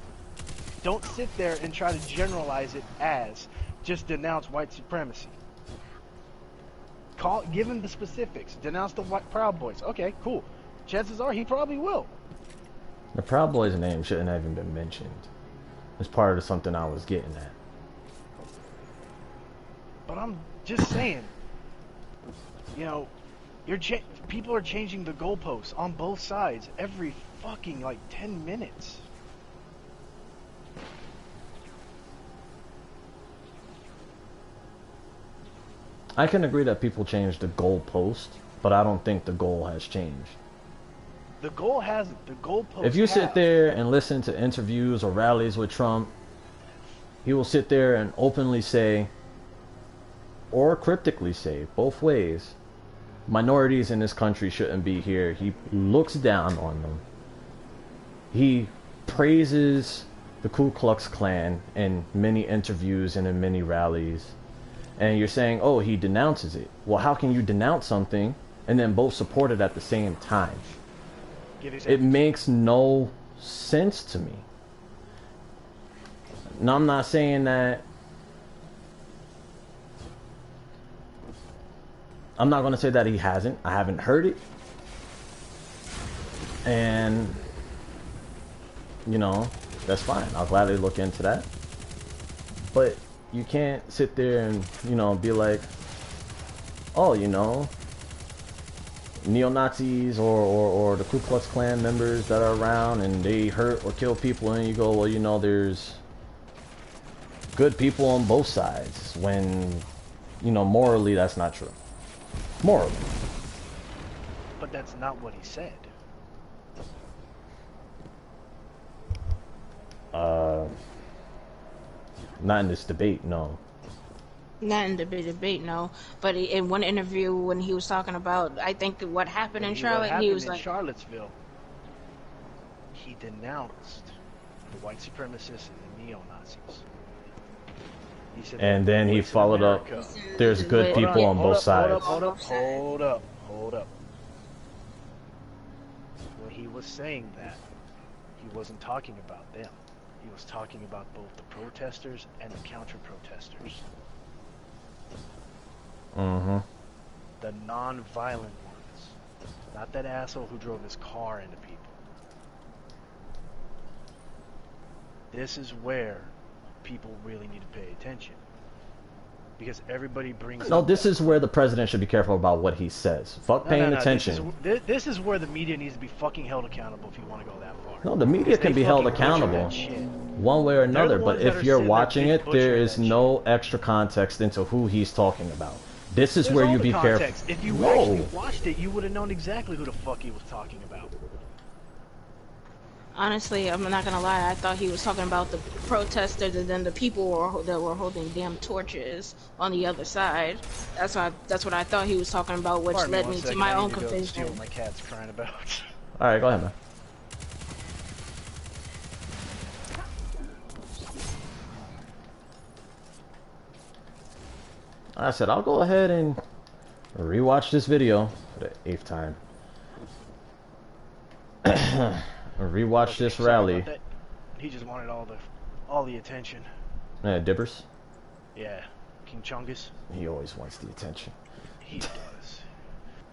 Don't sit there and try to generalize it as just denounce white supremacy. Give him the specifics. Denounce the Proud Boys. Okay, cool. Chances are he probably will. The Proud Boys' name shouldn't have even been mentioned. It's part of something I was getting at. But I'm just saying, you know, people are changing the goalposts on both sides every fucking like 10 minutes. I can agree that people change the goalpost, but I don't think the goal has changed. The goal hasn't. The goalpost. If you sit there and listen to interviews or rallies with Trump, he will sit there and openly say, or cryptically say, both ways, minorities in this country shouldn't be here. He looks down on them. He praises the Ku Klux Klan in many interviews and in many rallies. And you're saying, oh, he denounces it. Well, how can you denounce something and then both support it at the same time? It makes no sense to me. Now, I'm not saying that... I'm not going to say that he hasn't. I haven't heard it. And, you know, that's fine. I'll gladly look into that. But you can't sit there and, you know, be like, oh, you know, neo-Nazis or the Ku Klux Klan members that are around and they hurt or kill people, and you go, well, you know, there's good people on both sides, when, you know, morally that's not true. Morally. But that's not what he said. Not in this debate, no. Not in the debate, no. But in one interview, when he was talking about, I think what happened in Charlotte, he was like, Charlottesville, he denounced the white supremacists and the neo-Nazis. He said, and then he followed up, there's good people on both sides. Hold up. When he was saying that, he wasn't talking about them. He was talking about both the protesters and the counter-protesters. Mm-hmm. The non-violent ones. Not that asshole who drove his car into people. This is where people really need to pay attention. Because everybody brings No, this is where the president should be careful about what he says. Fuck paying attention. This is where the media needs to be fucking held accountable if you want to go that far. No, the media can be held accountable one way or another, but if you're watching it, there is no extra context into who he's talking about. This is where you be careful. If you actually watched it, you would have known exactly who the fuck he was talking about. honestly, I'm not gonna lie, I thought he was talking about the protesters and then the people that were holding damn torches on the other side. That's what I thought he was talking about, which led me to my own confusion. What my cat's crying about. All right, go ahead, man. I said I'll go ahead and rewatch this video for the 8th time. Rewatch this rally. He just wanted all the attention. Dippers? Yeah, King Chungus. He always wants the attention. He does.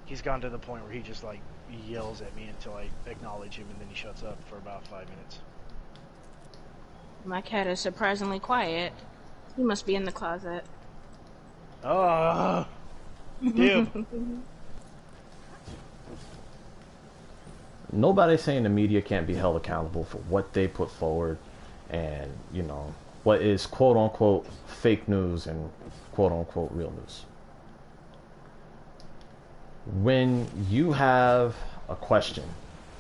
He's gone to the point where he just like yells at me until I acknowledge him, and then he shuts up for about 5 minutes. My cat is surprisingly quiet. He must be in the closet. Oh, damn. Nobody's saying the media can't be held accountable for what they put forward and, you know, what is quote-unquote fake news and quote-unquote real news. When you have a question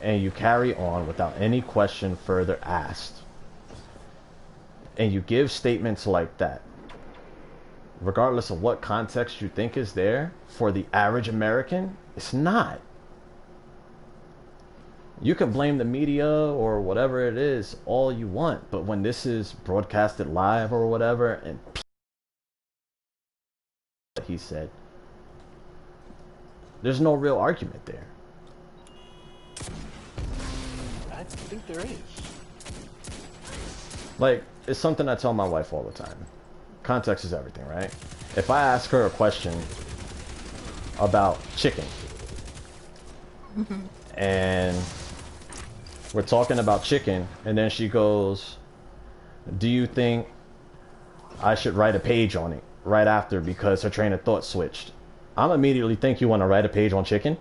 and you carry on without any question further asked, and you give statements like that, regardless of what context you think is there, for the average American, it's not. You can blame the media or whatever it is all you want, but when this is broadcasted live or whatever, and he said, there's no real argument there. I think there is. Like, it's something I tell my wife all the time. Context is everything, right? If I ask her a question about chicken, and we're talking about chicken, and then she goes, do you think I should write a page on it right after because her train of thought switched? I'm immediately think you want to write a page on chicken?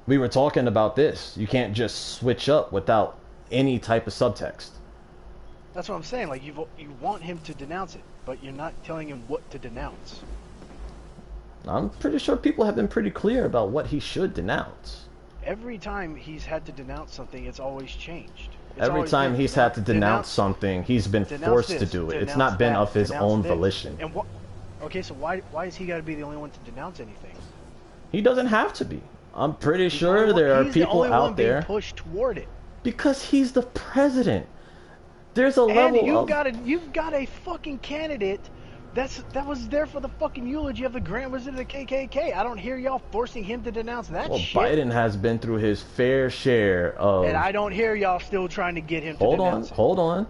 We were talking about this. You can't just switch up without any type of subtext. That's what I'm saying. Like, you want him to denounce it, but you're not telling him what to denounce. I'm pretty sure people have been pretty clear about what he should denounce. Every time he's had to denounce something, it's always changed. Every time he's had to denounce something, he's been forced to do it. It's not been of his own volition. And okay, so why has he got to be the only one to denounce anything? He doesn't have to be. I'm pretty sure there are people out there being pushed toward it. Because he's the president. There's a level and you've got a fucking candidate that was there for the fucking eulogy of the Grand Wizard of the KKK. I don't hear y'all forcing him to denounce that shit. Well, Biden has been through his fair share of... And I don't hear y'all still trying to get him to denounce it. Hold on.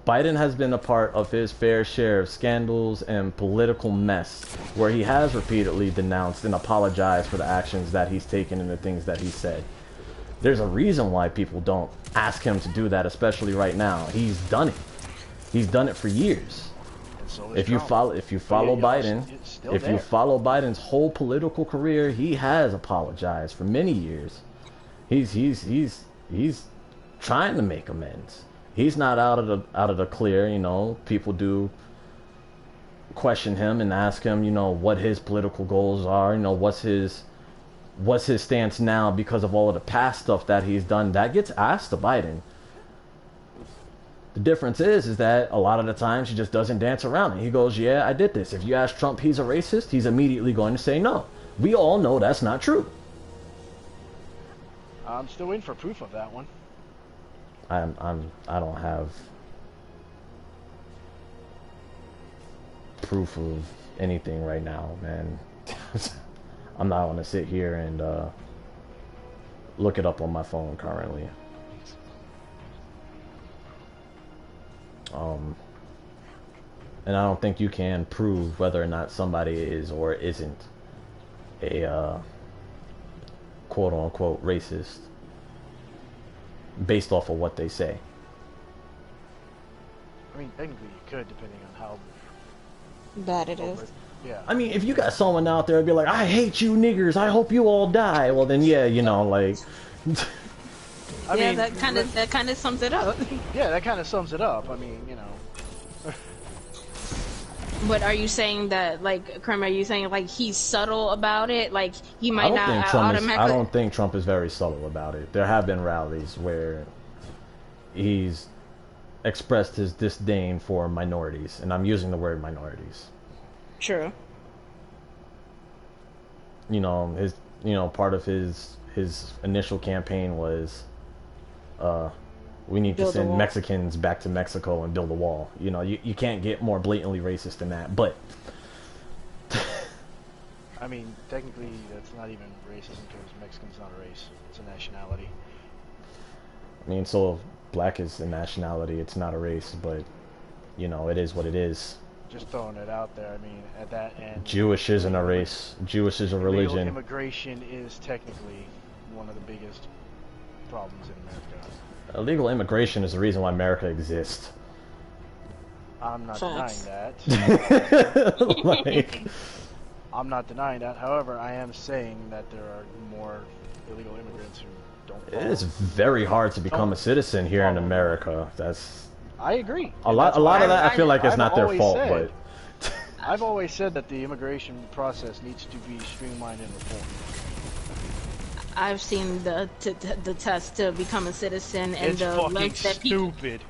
Biden has been a part of his fair share of scandals and political mess where he has repeatedly denounced and apologized for the actions that he's taken and the things that he said. There's a reason why people don't ask him to do that, especially right now. He's done it. He's done it for years. If you follow Biden, if you follow Biden's whole political career, he has apologized for many years. He's trying to make amends. He's not out of the clear, you know. People do question him and ask him, you know, what his political goals are, you know, what's his stance now because of all of the past stuff that he's done. That gets asked to Biden. The difference is that a lot of the times he just doesn't dance around it. He goes, yeah, I did this. If you ask Trump he's a racist, he's immediately going to say no. We all know that's not true. I'm still waiting for proof of that one. I don't have proof of anything right now, man. I'm not gonna sit here and look it up on my phone currently. And I don't think you can prove whether or not somebody is or isn't a quote-unquote racist based off of what they say. I mean, technically you could, depending on how bad it is. Yeah. I mean, if you got someone out there be like, I hate you niggers, I hope you all die, well then yeah, you know, like I mean, that kind of sums it up. Yeah, that kind of sums it up. I mean, you know. But are you saying that, like, Krim, are you saying, like, he's subtle about it? Like, he might not automatically... I don't think Trump is very subtle about it. There have been rallies where he's expressed his disdain for minorities, and I'm using the word minorities. True. You know, part of his initial campaign was, we need to send Mexicans back to Mexico and build a wall. You know, you can't get more blatantly racist than that, but... I mean, technically, that's not even racism because Mexican's not a race. It's a nationality. I mean, so black is a nationality, it's not a race, but, you know, it is what it is. Just throwing it out there, I mean, at that end... Jewish isn't a race. Jewish is a religion. Immigration is technically one of the biggest problems in America. Illegal immigration is the reason why America exists. I'm not denying that. Like, I'm not denying that. However, I am saying that there are more illegal immigrants who don't follow. it is very hard to become a citizen here in America. That's... I agree. A lot of that, I feel like it's not their fault, but... I've always said that the immigration process needs to be streamlined and reformed. I've seen the test to become a citizen and it's the lengths that people. Stupid.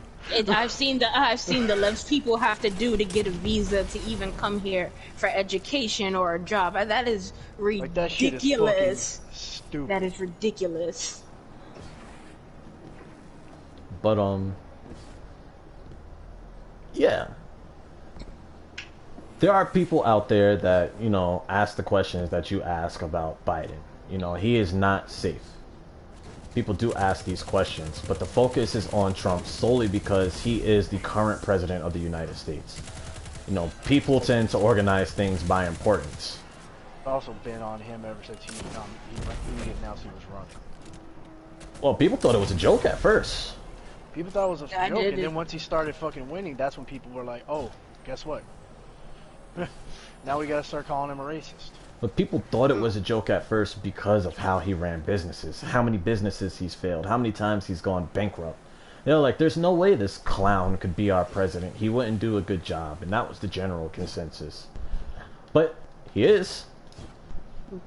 I've seen the lengths people have to do to get a visa to even come here for education or a job. That is ridiculous. Like, that shit is stupid. That is ridiculous. But yeah. There are people out there that, you know, ask the questions that you ask about Biden. You know, he is not safe. People do ask these questions, but the focus is on Trump solely because he is the current president of the United States. You know, people tend to organize things by importance. It's also been on him ever since he announced he was running. Well, people thought it was a joke at first. People thought it was a joke, and then once he started fucking winning, that's when people were like, oh, guess what? Now we gotta start calling him a racist. But people thought it was a joke at first because of how he ran businesses, how many businesses he's failed, how many times he's gone bankrupt. You know, like, there's no way this clown could be our president. He wouldn't do a good job, and that was the general consensus. But he is.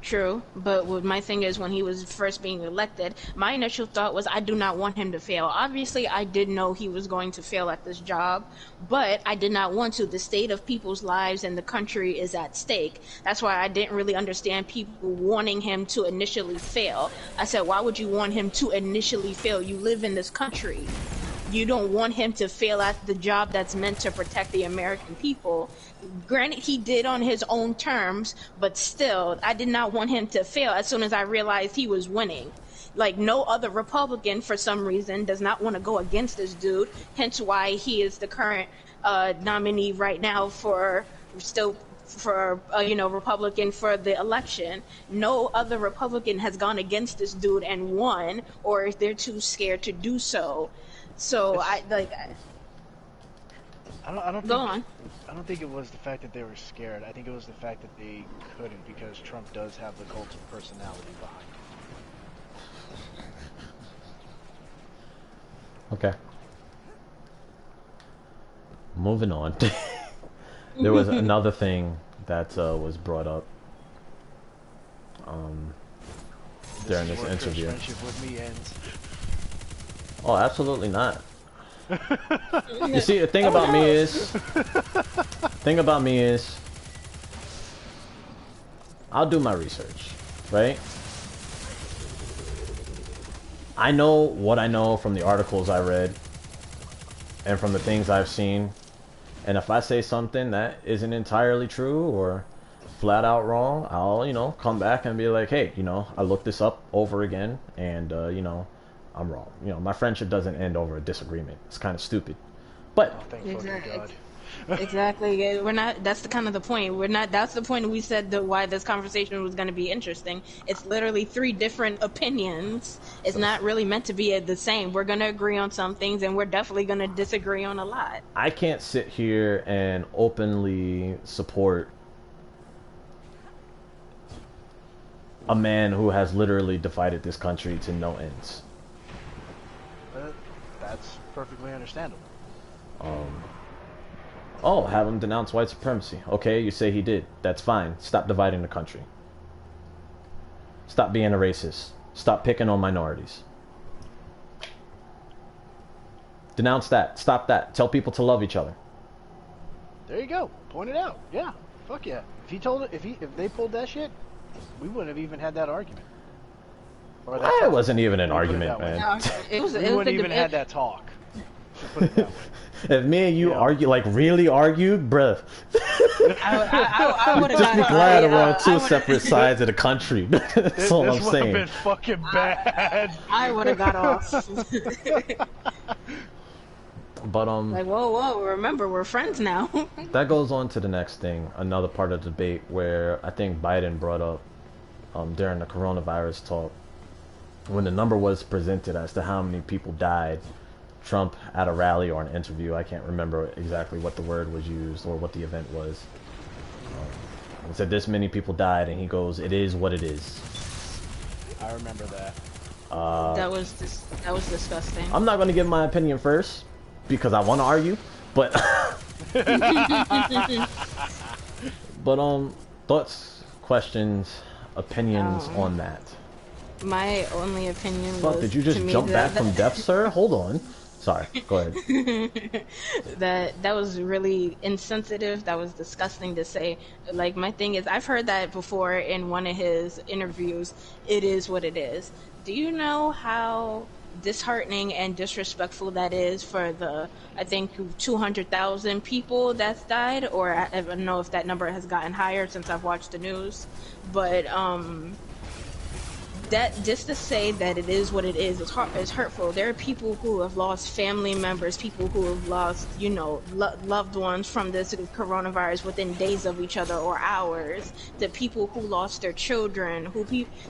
True, but what my thing is, when he was first being elected, my initial thought was I do not want him to fail. Obviously, I did know he was going to fail at this job, but I did not want to. The state of people's lives and the country is at stake. That's why I didn't really understand people wanting him to initially fail. I said, why would you want him to initially fail? You live in this country. You don't want him to fail at the job that's meant to protect the American people. Granted, he did on his own terms, but still, I did not want him to fail as soon as I realized he was winning. Like, no other Republican, for some reason, does not want to go against this dude, hence why he is the current nominee right now for Republican for the election. No other Republican has gone against this dude and won, or they're too scared to do so. So I don't think it was the fact that they were scared. I think it was the fact that they couldn't, because Trump does have the cult of personality behind it. Okay. Moving on. There was another thing that was brought up during this interview. Friendship with me ends. Oh, absolutely not. You see, the thing about me is, I'll do my research, right? I know what I know from the articles I read and from the things I've seen. And if I say something that isn't entirely true or flat out wrong, I'll, come back and be like, hey, I looked this up over again and, I'm wrong. My friendship doesn't end over a disagreement. It's kind of stupid. But Exactly. We're not. That's the kind of the point. We're not. That's the point we said why this conversation was going to be interesting. It's literally 3 different opinions. It's not really meant to be the same. We're going to agree on some things, and we're definitely going to disagree on a lot. I can't sit here and openly support a man who has literally divided this country to no ends. That's perfectly understandable. Oh, have him denounce white supremacy. Okay, you say he did. That's fine. Stop dividing the country. Stop being a racist. Stop picking on minorities. Denounce that. Stop that. Tell people to love each other. There you go. Point it out. Yeah. Fuck yeah. If they pulled that shit, we wouldn't have even had that argument. It wasn't even an argument, man. No, we wouldn't even had that talk. Put it that way. If me and you argue, like really argued, bruh. I would have got glad we're on 2 separate sides of the country. That's all I'm saying. This would have been fucking bad. I would have got off. But like whoa, remember we're friends now. That goes on to the next thing, another part of the debate where I think Biden brought up during the coronavirus talk, when the number was presented as to how many people died. Trump at a rally or an interview, I can't remember exactly what the word was used or what the event was. He said this many people died, and he goes, "It is what it is." I remember that. That was disgusting. I'm not going to give my opinion first because I want to argue, but thoughts, questions, opinions on that. My only opinion was... Did you just jump back from death, sir? Hold on. Sorry, go ahead. that was really insensitive. That was disgusting to say. Like, my thing is, I've heard that before in one of his interviews. It is what it is. Do you know how disheartening and disrespectful that is for the, I think, 200,000 people that's died? Or I don't know if that number has gotten higher since I've watched the news. But, that just to say that it is what it is hurtful. There are people who have lost family members, people who have lost, loved ones from this coronavirus within days of each other or hours. The people who lost their children,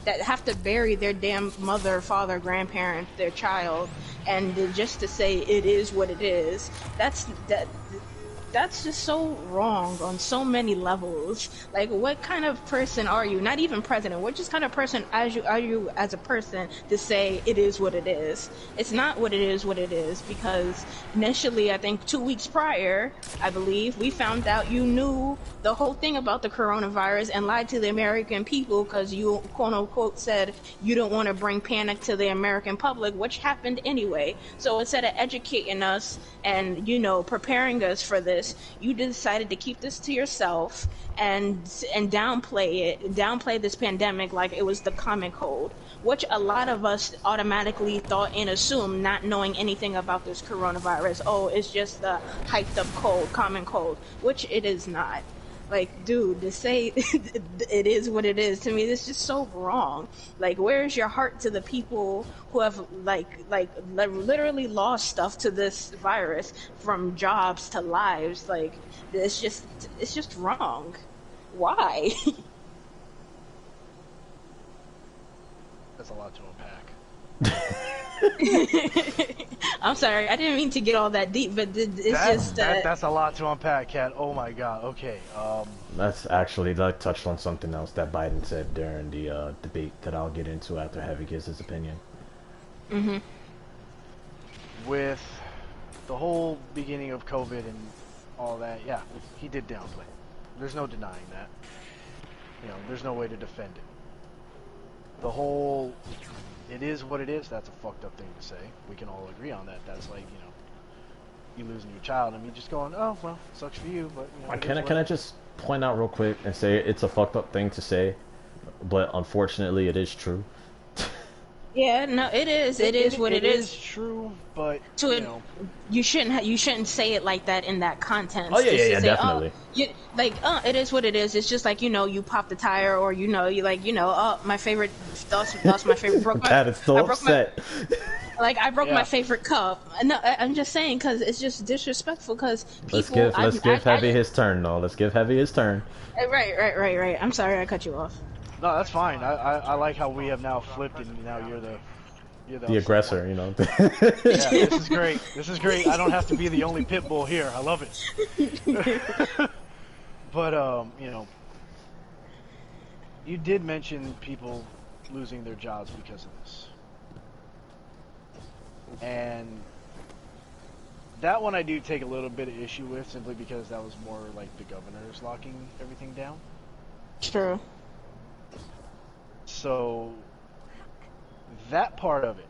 that have to bury their damn mother, father, grandparent, their child, and just to say it is what it is. That's just so wrong on so many levels. Like, what kind of person are you? Not even president. What just kind of person are you as a person to say it is what it is? It's not what it is, because initially, I think 2 weeks prior, I believe, we found out you knew the whole thing about the coronavirus and lied to the American people because you, quote unquote, said you don't want to bring panic to the American public, which happened anyway. So instead of educating us and, preparing us for this, you decided to keep this to yourself and downplay this pandemic like it was the common cold, which a lot of us automatically thought and assumed, not knowing anything about this coronavirus. Oh, it's just the hyped up cold, common cold, which it is not. Like, dude, to say it is what it is, to me, this is just so wrong. Like, where's your heart to the people who have, like literally lost stuff to this virus, from jobs to lives? Like, it's just wrong. Why? That's a lot to unpack. I'm sorry, I didn't mean to get all that deep, but that's a lot to unpack, Kat. Oh my god. Okay. That touched on something else that Biden said during the debate that I'll get into after Heavy gives his opinion. Mm-hmm. With the whole beginning of COVID and all that, yeah, he did downplay. There's no denying that. There's no way to defend it. The whole it is what it is, that's a fucked up thing to say. We can all agree on that. That's like, you losing your child. I mean, just going, oh well, sucks for you, but you know, Can I just point out real quick and say it's a fucked up thing to say, but unfortunately it is true. Yeah, no, it is. It is what it is. It is true, but you shouldn't say it like that in that context. Oh yeah, just yeah, to say, definitely. It is what it is. It's just like you pop the tire, or you oh, my favorite, that's my favorite. Dad is so upset. I broke my favorite cup. No, I'm just saying because it's just disrespectful. Because people, let's give Heavy his turn, though. Let's give Heavy his turn. Right. I'm sorry I cut you off. No, that's fine. I like how we have now flipped, and now you're the aggressor. one. You know. Yeah, this is great. This is great. I don't have to be the only pit bull here. I love it. But you did mention people losing their jobs because of this. And that one I do take a little bit of issue with, simply because that was more like the governor's locking everything down. True. So that part of it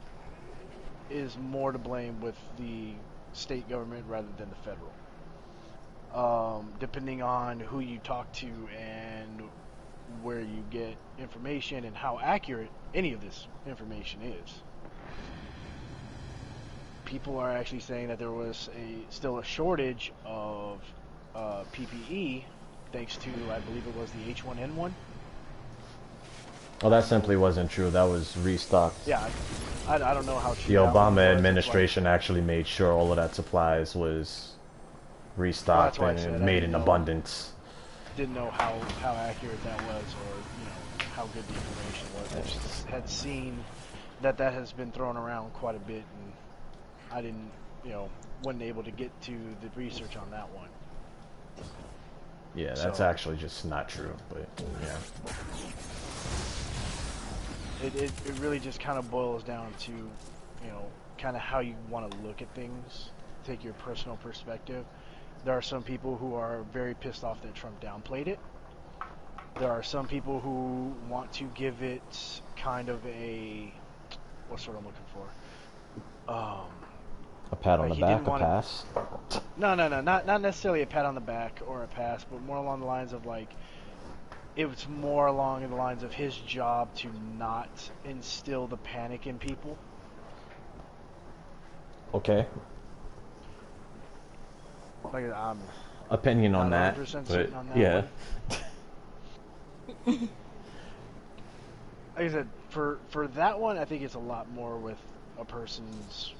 is more to blame with the state government rather than the federal. Depending on who you talk to and where you get information and how accurate any of this information is. People are actually saying that there was still a shortage of PPE thanks to, I believe it was the H1N1. Well, that simply wasn't true. That was restocked. Yeah, I don't know how true the that Obama was. administration actually made sure all of that supplies was restocked and made in abundance. Didn't know how accurate that was, or how good the information was. I just had seen that has been thrown around quite a bit, and I didn't, wasn't able to get to the research on that one. Yeah, that's actually just not true, but yeah. It really just kind of boils down to, kind of how you want to look at things, take your personal perspective. There are some people who are very pissed off that Trump downplayed it. There are some people who want to give it kind of what's what I'm looking for? A pat on the back, a pass? No, not necessarily a pat on the back or a pass, but more along the lines of it was more along the lines of his job to not instill the panic in people. Okay. Opinion on that, but on that yeah. Like I said, for that one, I think it's a lot more with a person's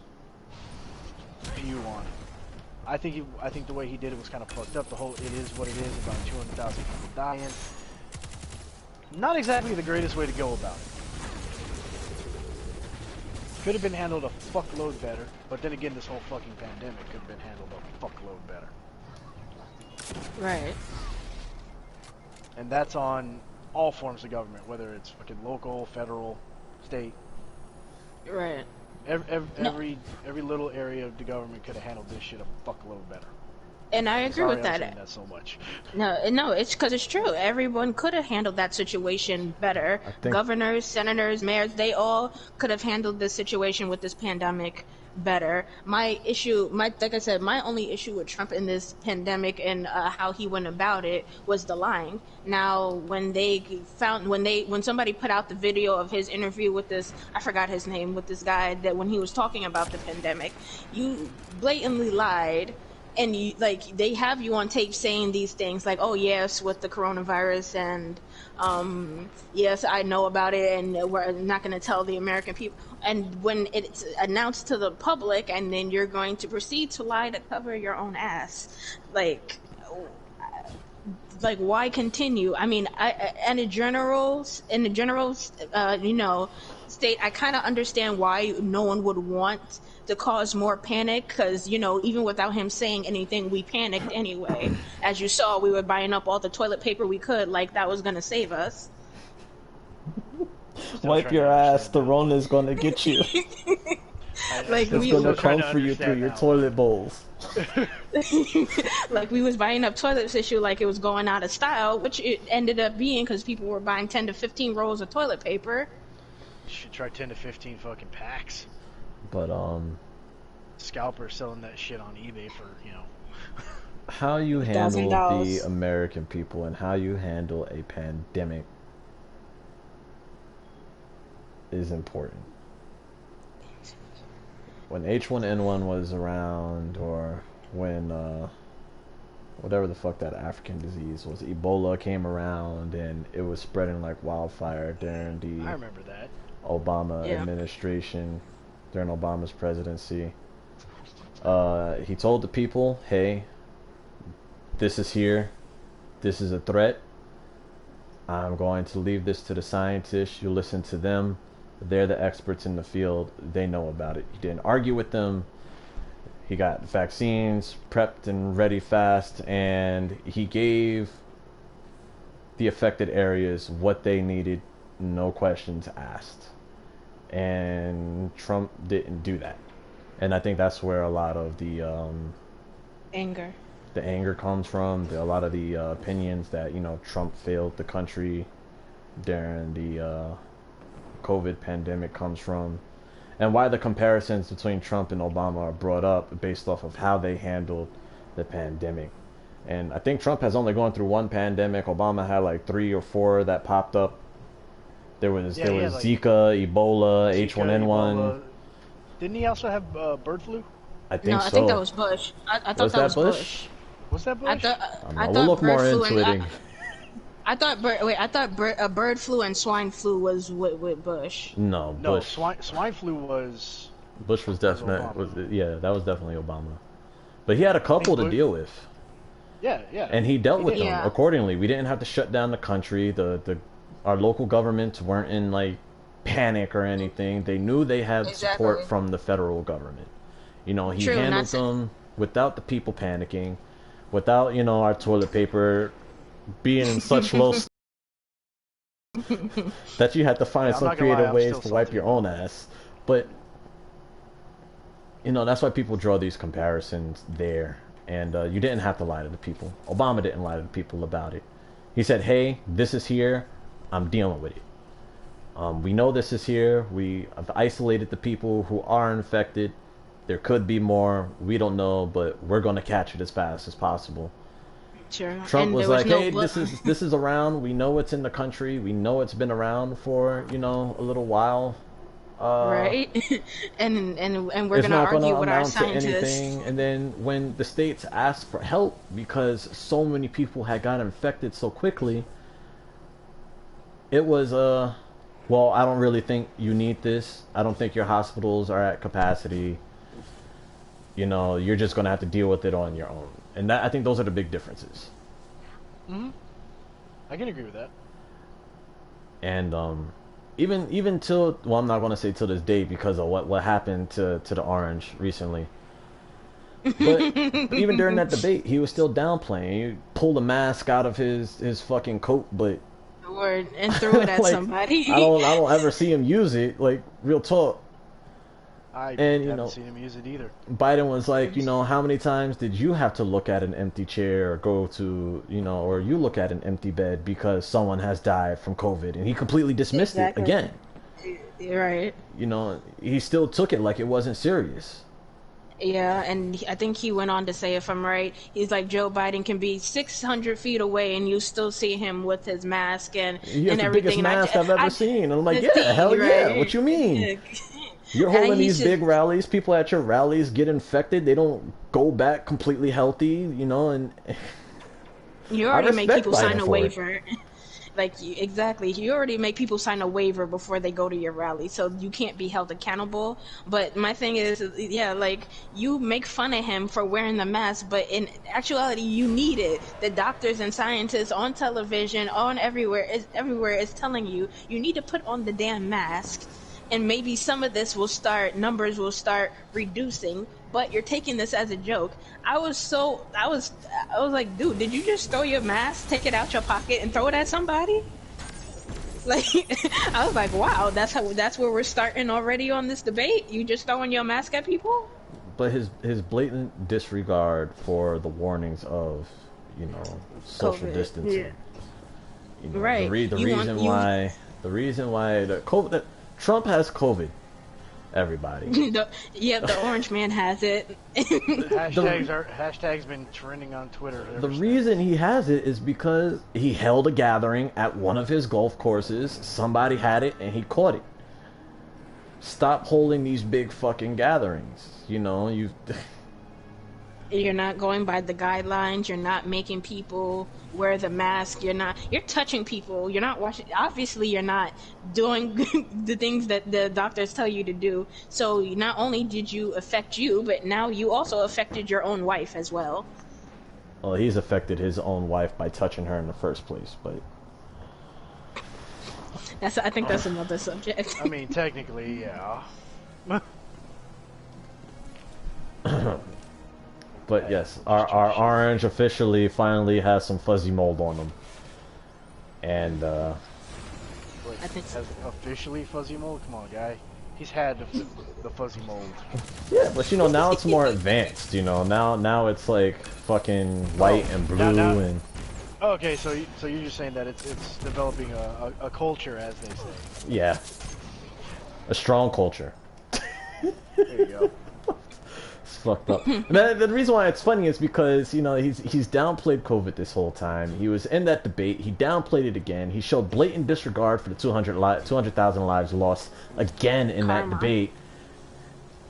view on it. I think the way he did it was kind of fucked up. The whole "it is what it is" about 200,000 people dying. Not exactly the greatest way to go about it. Could have been handled a fuckload better, but then again, this whole fucking pandemic could have been handled a fuckload better. Right. And that's on all forms of government, whether it's fucking local, federal, state. Right. Every little area of the government could have handled this shit a fuckload better. And I agree with that. I'm saying that so much. No, it's because it's true. Everyone could have handled that situation better. Governors, senators, mayors, they all could have handled this situation with this pandemic better. Like I said, my only issue with Trump in this pandemic and how he went about it was the lying. Now, when somebody put out the video of his interview with this, I forgot his name, with this guy, that when he was talking about the pandemic, you blatantly lied. And they have you on tape saying these things like, "Oh yes, with the coronavirus, and yes, I know about it, and we're not going to tell the American people." And when it's announced to the public, and then you're going to proceed to lie to cover your own ass, like why continue? I mean, in the general state, I kind of understand why no one would want to cause more panic, because even without him saying anything, we panicked anyway. As you saw, we were buying up all the toilet paper we could, like that was gonna save us. Wipe your ass, the Rona's gonna get you. It's gonna come for you through your toilet bowls. Like we was buying up toilet tissue like it was going out of style, which it ended up being, because people were buying 10 to 15 rolls of toilet paper. You should try 10 to 15 fucking packs. But scalper selling that shit on eBay for, How you handle the $1,000. American people and how you handle a pandemic is important. When H1N1 was around, or when whatever the fuck that African disease was, Ebola came around and it was spreading like wildfire during I the remember that. Obama administration, during Obama's presidency. He told the people, hey, this is here, this is a threat, I'm going to leave this to the scientists, you listen to them, they're the experts in the field, they know about it. He didn't argue with them. He got vaccines prepped and ready fast, and he gave the affected areas what they needed, no questions asked. And Trump didn't do that. And I think that's where a lot of the anger comes from. A lot of the opinions that, Trump failed the country during the COVID pandemic comes from. And why the comparisons between Trump and Obama are brought up based off of how they handled the pandemic. And I think Trump has only gone through one pandemic. Obama had like 3 or 4 that popped up. There was like Zika, Ebola, H1N1. Ebola. Didn't he also have bird flu? I think so. I think that was Bush. I thought that was Bush. Was that Bush? I thought we'll look more into it. I thought bird flu and swine flu was with Bush. No, Bush. Swine flu was. Bush was definitely that was definitely Obama. But he had a couple to deal with. Yeah. And he dealt with them accordingly. We didn't have to shut down the country. Our local governments weren't in like panic or anything. They knew they had support from the federal government. He handled them without the people panicking, without our toilet paper being in such low that you had to find some creative ways to wipe your own ass. But that's why people draw these comparisons there. And you didn't have to lie to the people. Obama didn't lie to the people about it. He said, hey, this is here, I'm dealing with it. We know this is here. We have isolated the people who are infected. There could be more. We don't know, but we're going to catch it as fast as possible. Sure. Trump was like, hey, this is around. We know it's in the country. We know it's been around for, a little while. Right. and we're going to argue with our scientists. And then when the states asked for help because so many people had got infected so quickly, it was, well, I don't really think you need this. I don't think your hospitals are at capacity. You're just going to have to deal with it on your own. And I think those are the big differences. Mm-hmm. I can agree with that. And even till, well, I'm not going to say till this day because of what happened to the Orange recently. But even during that debate, he was still downplaying. He pulled a mask out of his fucking coat, but and threw it at somebody. I don't ever see him use it. Like, real talk. I haven't seen him use it either. Biden was like, how many times did you have to look at an empty chair or go to, or you look at an empty bed because someone has died from COVID, and he completely dismissed it again. Right. He still took it like it wasn't serious. Yeah, and I think he went on to say, if I'm right, he's like, Joe Biden can be 600 feet away and you still see him with his mask and everything. The biggest mask I've ever seen. And I'm like, yeah, hell yeah, what you mean? You're holding these big rallies, people at your rallies get infected, they don't go back completely healthy, and you already make people sign a waiver. Exactly. You already make people sign a waiver before they go to your rally, so you can't be held accountable. But my thing is, you make fun of him for wearing the mask, but in actuality, you need it. The doctors and scientists on television, everywhere is telling you need to put on the damn mask. And maybe some of this numbers will start reducing, but you're taking this as a joke. I was like, dude, did you just throw your mask, take it out your pocket, and throw it at somebody? I was like, wow, that's where we're starting already on this debate? You just throwing your mask at people? But his blatant disregard for the warnings of, social COVID. Distancing. Yeah. Right. The reason why Trump has COVID, Everybody. The orange man has it. Hashtags been trending on Twitter. The reason he has it is because he held a gathering at one of his golf courses. Somebody had it and he caught it. Stop holding these big fucking gatherings. You know, You're not going by the guidelines. You're not making people wear the mask. You're touching people. You're not washing. Obviously, you're not doing the things that the doctors tell you to do. So not only did you affect you, but now you also affected your own wife as well. Well, he's affected his own wife by touching her in the first place, but I think that's another subject. I mean, technically, yeah. But yes, our orange officially finally has some fuzzy mold on them. And Wait, I think has officially fuzzy mold? Come on, guy. He's had the fuzzy mold. yeah, but you know, now it's more advanced, you know. Now it's like fucking white and blue and Okay, so you're just saying that it's developing a culture, as they say. yeah. A strong culture. There you go. Fucked up. The reason why it's funny is because, you know, he's downplayed COVID this whole time. He was in that debate. He downplayed it again. He showed blatant disregard for the 200,000 lives lost again in that debate.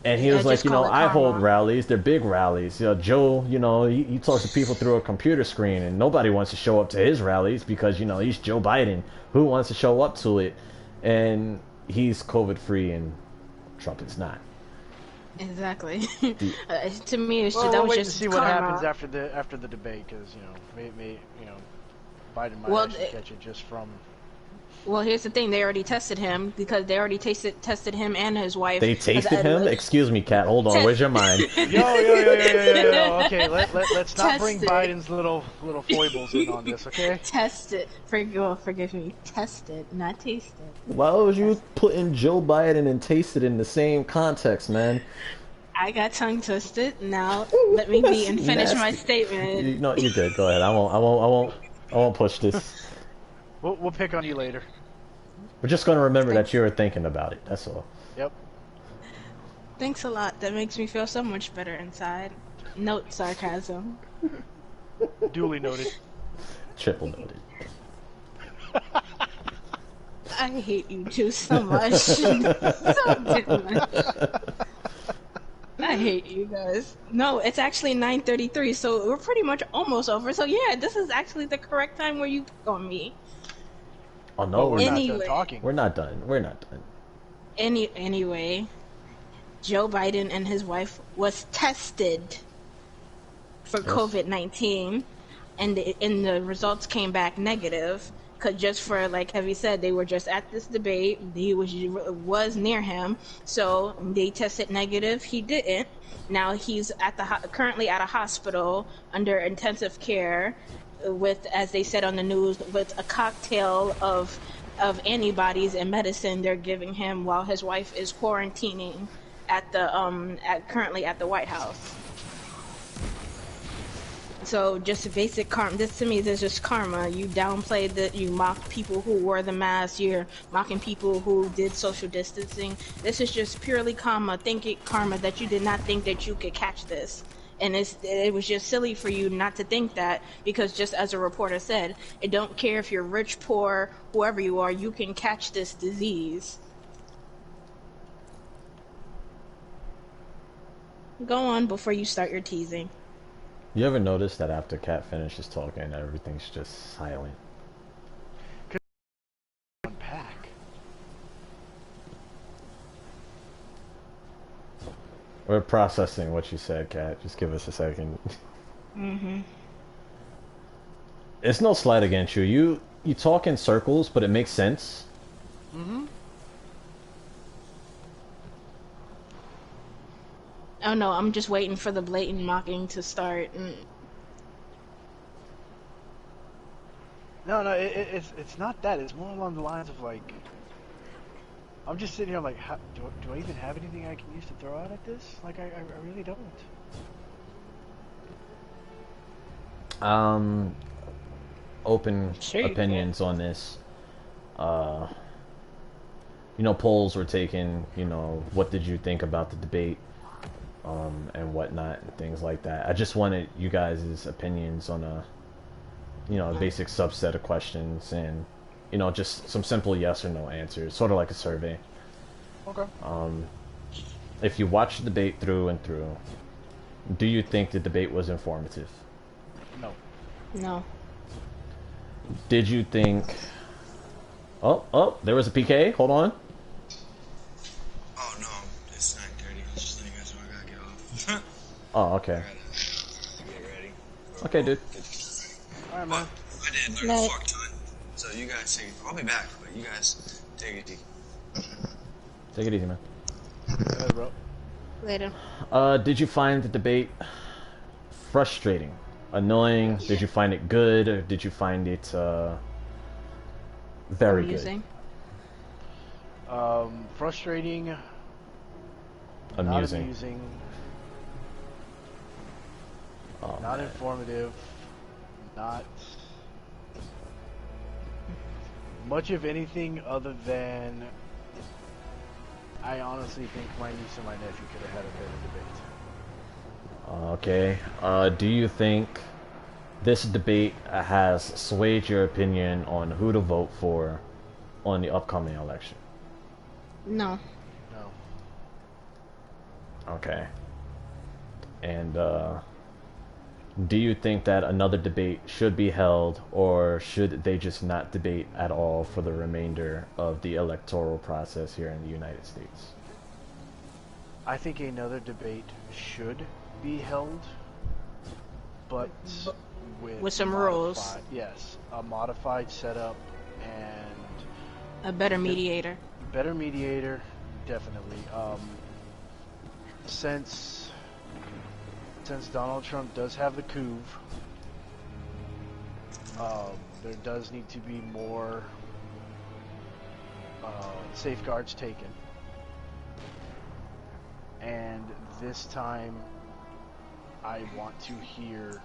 And he was like, you know, I hold rallies. They're big rallies. You know, Joe, you know, he talks to people through a computer screen, and nobody wants to show up to his rallies because, you know, he's Joe Biden. Who wants to show up to it? And he's COVID-free, and Trump is not. Exactly. To me, it's Well, that we'll was wait just to see what karma. happens after the debate, because Biden might actually catch it just from. Well, here's the thing: they already tested him because they already tested him and his wife. They tasted him? Excuse me, Kat. Hold on. Where's your mind? Yo. Okay, let's not bring Biden's little foibles in on this, okay? Tested. Forgive me. Tested, not tasted. Why would you putting Joe Biden and tasted in the same context, man? I got tongue twisted. Now let me be and finish my statement. No, you're good. Go ahead. I won't push this. We'll pick on you later. We're just gonna remember that you were thinking about it. That's all. Yep. Thanks a lot. That makes me feel so much better inside. Note sarcasm. Duly noted. Triple noted. I hate you two so much. So damn much. I hate you guys. No, it's actually 9:33, so we're pretty much almost over. So yeah, this is actually the correct time where you pick on me. Oh no, we're not done talking. We're not done. We're not done. Anyway, Joe Biden and his wife was tested for COVID-19, and the results came back negative. Cause just for like Heavy said, they were just at this debate. He was near him, so they tested negative. He didn't. Now he's currently at a hospital under intensive care, with, as they said on the news, with a cocktail of antibodies and medicine they're giving him while his wife is quarantining currently at the White House. So just basic karma. This to me is just karma. You downplayed you mocked people who wore the mask. You're mocking people who did social distancing. This is just purely karma that you did not think that you could catch this. And it was just silly for you not to think that, because just as a reporter said, it don't care if you're rich, poor, whoever you are, you can catch this disease. Go on before you start your teasing. You ever notice that after Kat finishes talking, everything's just silent? Unpack. We're processing what you said, Kat. Just give us a second. Mm-hmm. It's no slight against you. You talk in circles, but it makes sense. Mm-hmm. Oh no, I'm just waiting for the blatant mocking to start. No, it's not that. It's more along the lines of like, I'm just sitting here like, do I even have anything I can use to throw out at this? Like, I really don't. Open opinions on this. polls were taken. What did you think about the debate, and whatnot, and things like that. I just wanted you guys' opinions on a basic subset of questions, and just some simple yes or no answers, sort of like a survey. Okay. If you watched the debate through and through, do you think the debate was informative? No. No. Did you think... Oh, there was a PK. Hold on. Oh, no. It's 9:30. I was just letting you guys know I gotta get off. Oh, okay. Get ready. Okay, dude. Alright, man. I did learn a fuck ton. So you guys take... I'll be back, but you guys take it easy. Take it easy, man. Yeah, bro. Later. Did you find the debate frustrating, annoying? Yes. Did you find it good, or did you find it very Amusing. good? Frustrating. Amusing. Not amusing. Oh, Not man. informative. Not much of anything other than I honestly think my niece and my nephew could have had a better debate. Okay. Do you think this debate has swayed your opinion on who to vote for on the upcoming election? No. No. Okay. And do you think that another debate should be held, or should they just not debate at all for the remainder of the electoral process here in the United States? I think another debate should be held, but With some rules. Yes, a modified setup and A better mediator. better mediator, definitely. Since Donald Trump does have the coup, there does need to be more safeguards taken. And this time, I want to hear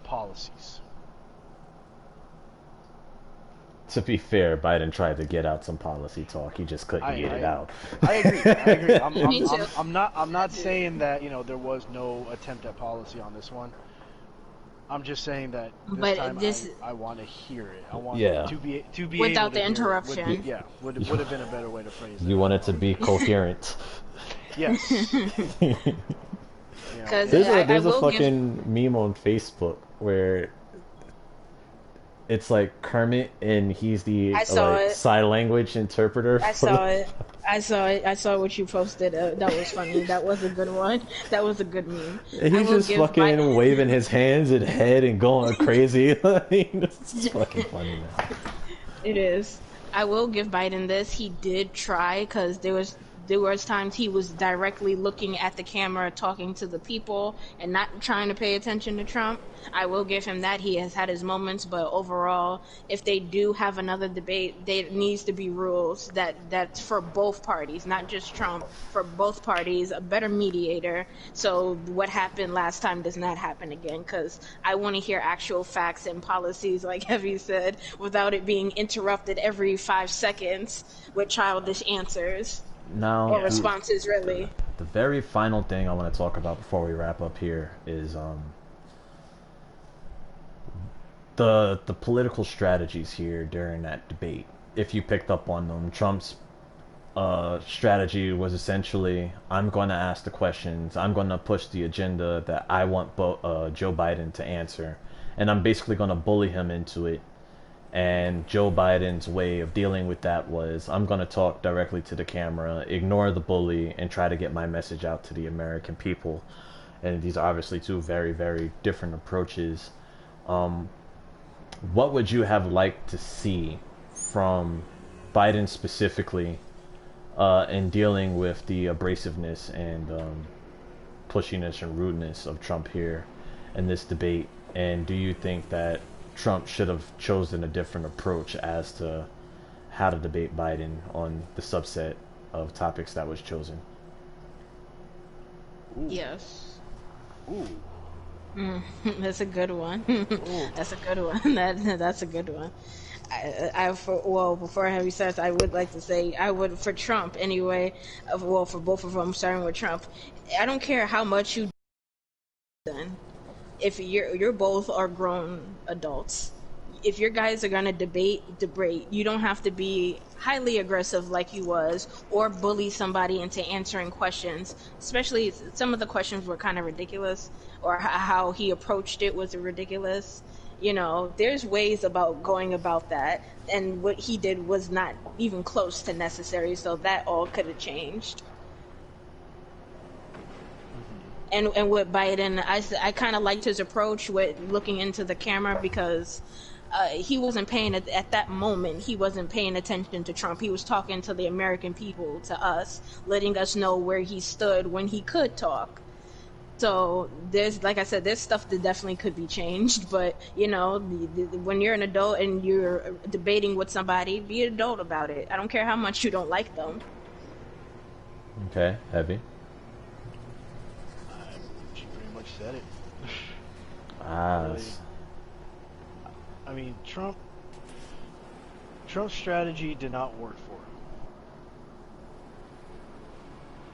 policies. To be fair, Biden tried to get out some policy talk. He just couldn't get it out. I agree. Me too. I'm not saying that there was no attempt at policy on this one. I'm just saying that this time I want to hear it. I want to be Without able to the interruption. would have been a better way to phrase it. You want it to be coherent. Yes. Because There's a fucking meme on Facebook where it's like Kermit and he's the sign language interpreter. I saw it. I saw what you posted. That was funny. That was a good one. That was a good meme. He's just fucking waving his hands and head and going crazy. It's fucking funny, man. It is. I will give Biden this. He did try, because there was times he was directly looking at the camera, talking to the people, and not trying to pay attention to Trump. I will give him that. He has had his moments, but overall, if they do have another debate, there needs to be rules that's for both parties, not just Trump, for both parties, a better mediator, so what happened last time does not happen again, because I want to hear actual facts and policies, like Heavy said, without it being interrupted every 5 seconds with childish answers. Now, Or responses, really. The very final thing I want to talk about before we wrap up here is the political strategies here during that debate. If you picked up on them, Trump's strategy was essentially, I'm going to ask the questions, I'm going to push the agenda that I want Joe Biden to answer, and I'm basically going to bully him into it. And Joe Biden's way of dealing with that was, I'm going to talk directly to the camera, ignore the bully, and try to get my message out to the American people. And these are obviously two very, very different approaches. What would you have liked to see from Biden specifically in dealing with the abrasiveness and pushiness and rudeness of Trump here in this debate? And do you think that Trump should have chosen a different approach as to how to debate Biden on the subset of topics that was chosen? Ooh. Yes. Ooh. That's a good one. That's a good one. That's a good one. well, before Heavy starts, I would like to say I would for Trump anyway. Well, for both of them, starting with Trump, I don't care how much you done. If you're both are grown adults. If your guys are gonna debate, you don't have to be highly aggressive like he was, or bully somebody into answering questions. Especially some of the questions were kind of ridiculous, or how he approached it was ridiculous. You know, there's ways about going about that, and what he did was not even close to necessary. So that all could have changed. And with Biden, I kind of liked his approach with looking into the camera because he wasn't paying at that moment. He wasn't paying attention to Trump. He was talking to the American people, to us, letting us know where he stood when he could talk. So there's, like I said, there's stuff that definitely could be changed. But you know, when you're an adult and you're debating with somebody, be an adult about it. I don't care how much you don't like them. Okay, Heavy. She pretty much said it. Really, I mean, Trump's strategy did not work for him.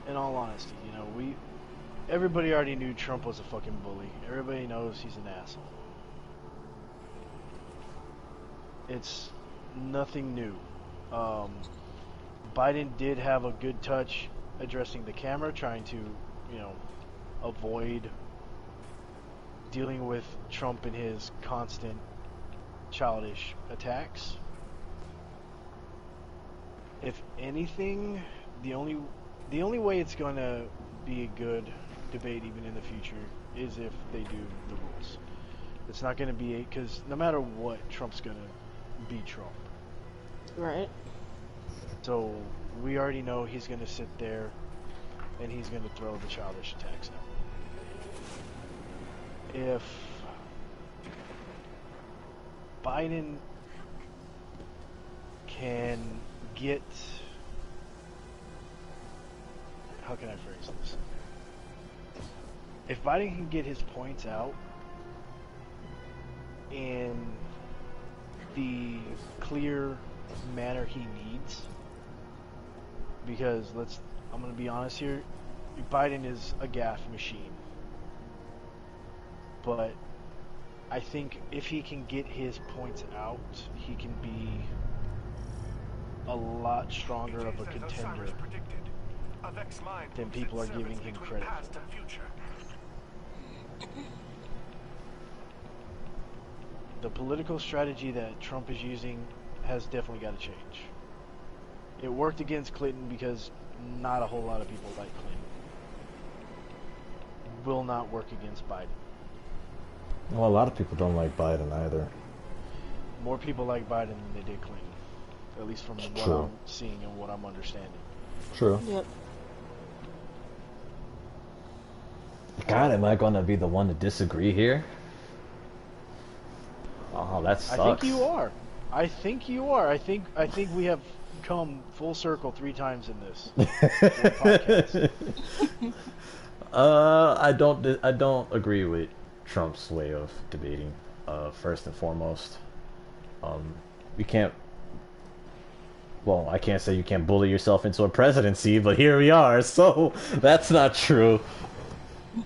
In all honesty, you know, everybody already knew Trump was a fucking bully. Everybody knows he's an asshole. It's nothing new. Biden did have a good touch addressing the camera, trying to, you know, avoid dealing with Trump and his constant childish attacks. If anything, the only way it's going to be a good debate even in the future is if they do the rules. It's not going to be because no matter what, Trump's going to beat Trump. Right. So we already know he's going to sit there and he's going to throw the childish attacks out. If Biden can get, how can I phrase this? If Biden can get his points out in the clear manner he needs, because I'm going to be honest here, Biden is a gaffe machine. But I think if he can get his points out, he can be a lot stronger of a contender than people are giving him credit for. The political strategy that Trump is using has definitely got to change. It worked against Clinton because not a whole lot of people like Clinton. Will not work against Biden. Well, a lot of people don't like Biden either. More people like Biden than they did Clinton. At least from what I'm seeing and what I'm understanding. True. Yep. God, am I gonna be the one to disagree here? Oh, that sucks. I think you are. I think we have come full circle 3 times in this podcast. I don't agree with Trump's way of debating. First and foremost, you can't. Well, I can't say you can't bully yourself into a presidency, but here we are. So that's not true.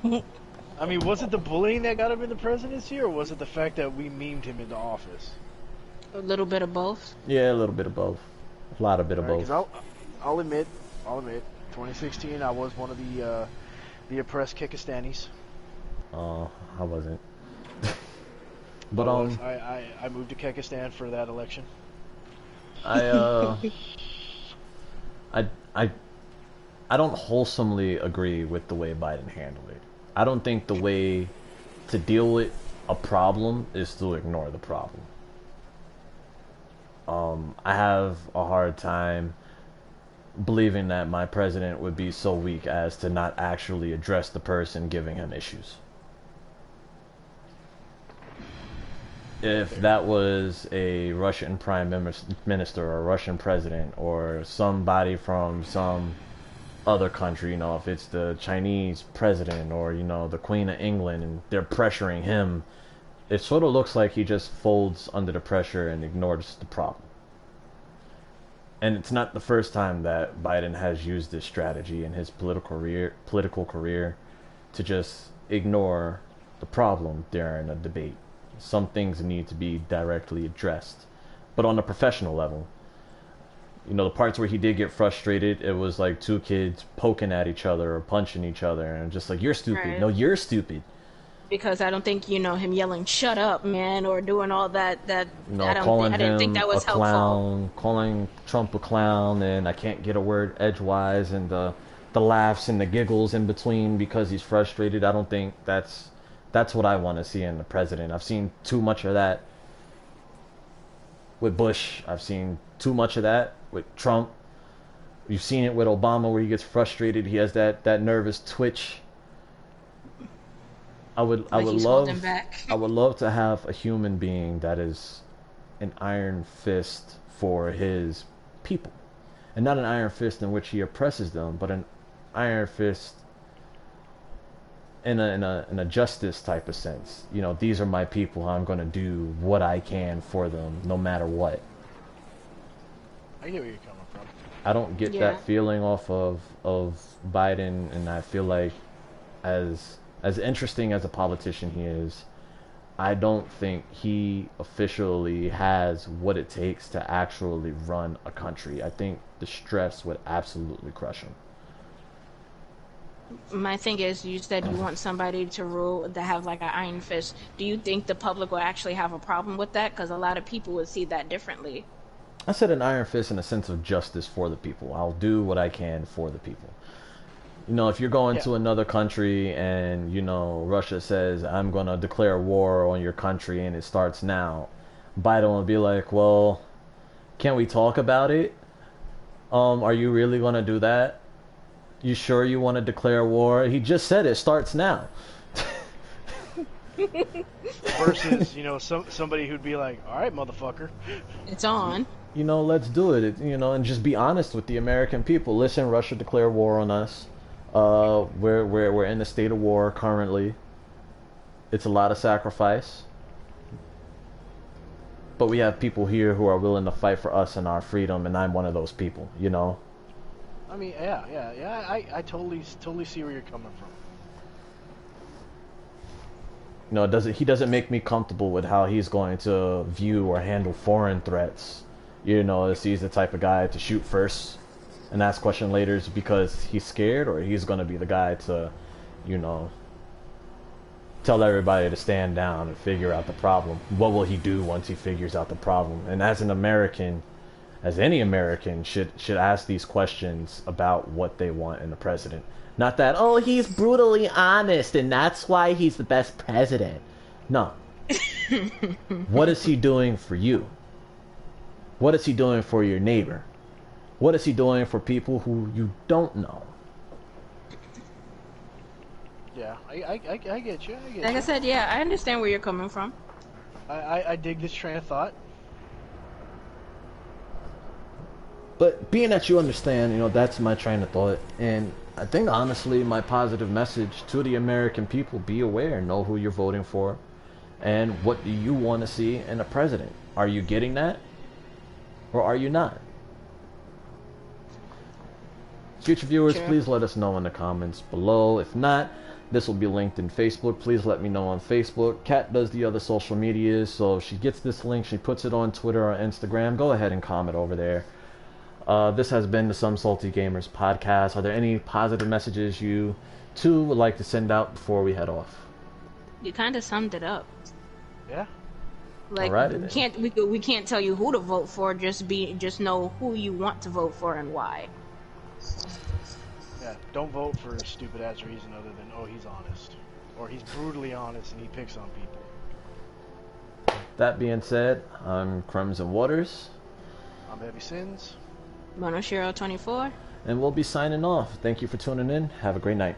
I mean, was it the bullying that got him in the presidency, or was it the fact that we memed him into office? A little bit of both. Yeah, a little bit of both. A lot of bit of both. 'Cause I'll admit, 2016, I was one of the oppressed Kikistanis. Oh, I wasn't. But I moved to Kyrgyzstan for that election. I don't wholesomely agree with the way Biden handled it. I don't think the way to deal with a problem is to ignore the problem. I have a hard time believing that my president would be so weak as to not actually address the person giving him issues. If that was a Russian prime minister or a Russian president or somebody from some other country, you know, if it's the Chinese president or, you know, the Queen of England and they're pressuring him it sort of looks like he just folds under the pressure and ignores the problem. And it's not the first time that Biden has used this strategy in his political career to just ignore the problem during a debate. Some things need to be directly addressed. But on a professional level, you know, the parts where he did get frustrated, it was like two kids poking at each other or punching each other and just like, you're stupid. Right. No, you're stupid. Because I don't think, you know, him yelling "shut up, man" or doing all that. No, I didn't think that was helpful. Clown, calling Trump a clown, and I can't get a word edgewise, and the laughs and the giggles in between because he's frustrated. I don't think that's what I want to see in the president. I've seen too much of that with Bush. I've seen too much of that with Trump. You've seen it with Obama where he gets frustrated. He has that nervous twitch. I would love to have a human being that is an iron fist for his people. And not an iron fist in which he oppresses them, but an iron fist in a justice type of sense. You know, these are my people. I'm going to do what I can for them, no matter what. I get where you're coming from. I don't get that feeling off of Biden, and I feel like as interesting as a politician he is, I don't think he officially has what it takes to actually run a country. I think the stress would absolutely crush him. My thing is, you said you want somebody to rule that have like an iron fist. Do you think the public will actually have a problem with that? Because a lot of people would see that differently. I said an iron fist in a sense of justice for the people. I'll do what I can for the people. You know, if you're going to another country and, you know, Russia says, I'm going to declare war on your country and it starts now, Biden will be like, well, can we talk about it? Are you really going to do that? You sure you want to declare war? He just said it starts now. Versus, you know, somebody who'd be like, all right, motherfucker. It's on. You know, let's do it. You know, and just be honest with the American people. Listen, Russia declared war on us. We're in a state of war currently. It's a lot of sacrifice. But we have people here who are willing to fight for us and our freedom, and I'm one of those people, you know? I mean, yeah. I totally see where you're coming from. You know, he doesn't make me comfortable with how he's going to view or handle foreign threats. You know, is he's the type of guy to shoot first and ask question later is because he's scared, or he's going to be the guy to, you know, tell everybody to stand down and figure out the problem. What will he do once he figures out the problem? And as an American, as any American should ask these questions about what they want in the president. Not that, oh, he's brutally honest and that's why he's the best president. No. What is he doing for you? What is he doing for your neighbor? What is he doing for people who you don't know? Yeah, I get you. Like I said, yeah, I understand where you're coming from. I dig this train of thought. But being that you understand, you know, that's my train of thought. And I think, honestly, my positive message to the American people, be aware, know who you're voting for, and what do you want to see in a president. Are you getting that? Or are you not? Future viewers, please let us know in the comments below. If not, this will be linked in Facebook. Please let me know on Facebook. Kat does the other social medias, so if she gets this link, she puts it on Twitter or Instagram. Go ahead and comment over there. This has been the Some Salty Gamers podcast. Are there any positive messages you two would like to send out before we head off? You kind of summed it up. Yeah. Like, we can't tell you who to vote for. Just know who you want to vote for and why. Yeah, don't vote for a stupid ass reason other than, oh, he's honest, or he's brutally honest and he picks on people. That being said, I'm Crimson Waters. I'm Heavy Sins. Monoshiro 24. And we'll be signing off. Thank you for tuning in. Have a great night.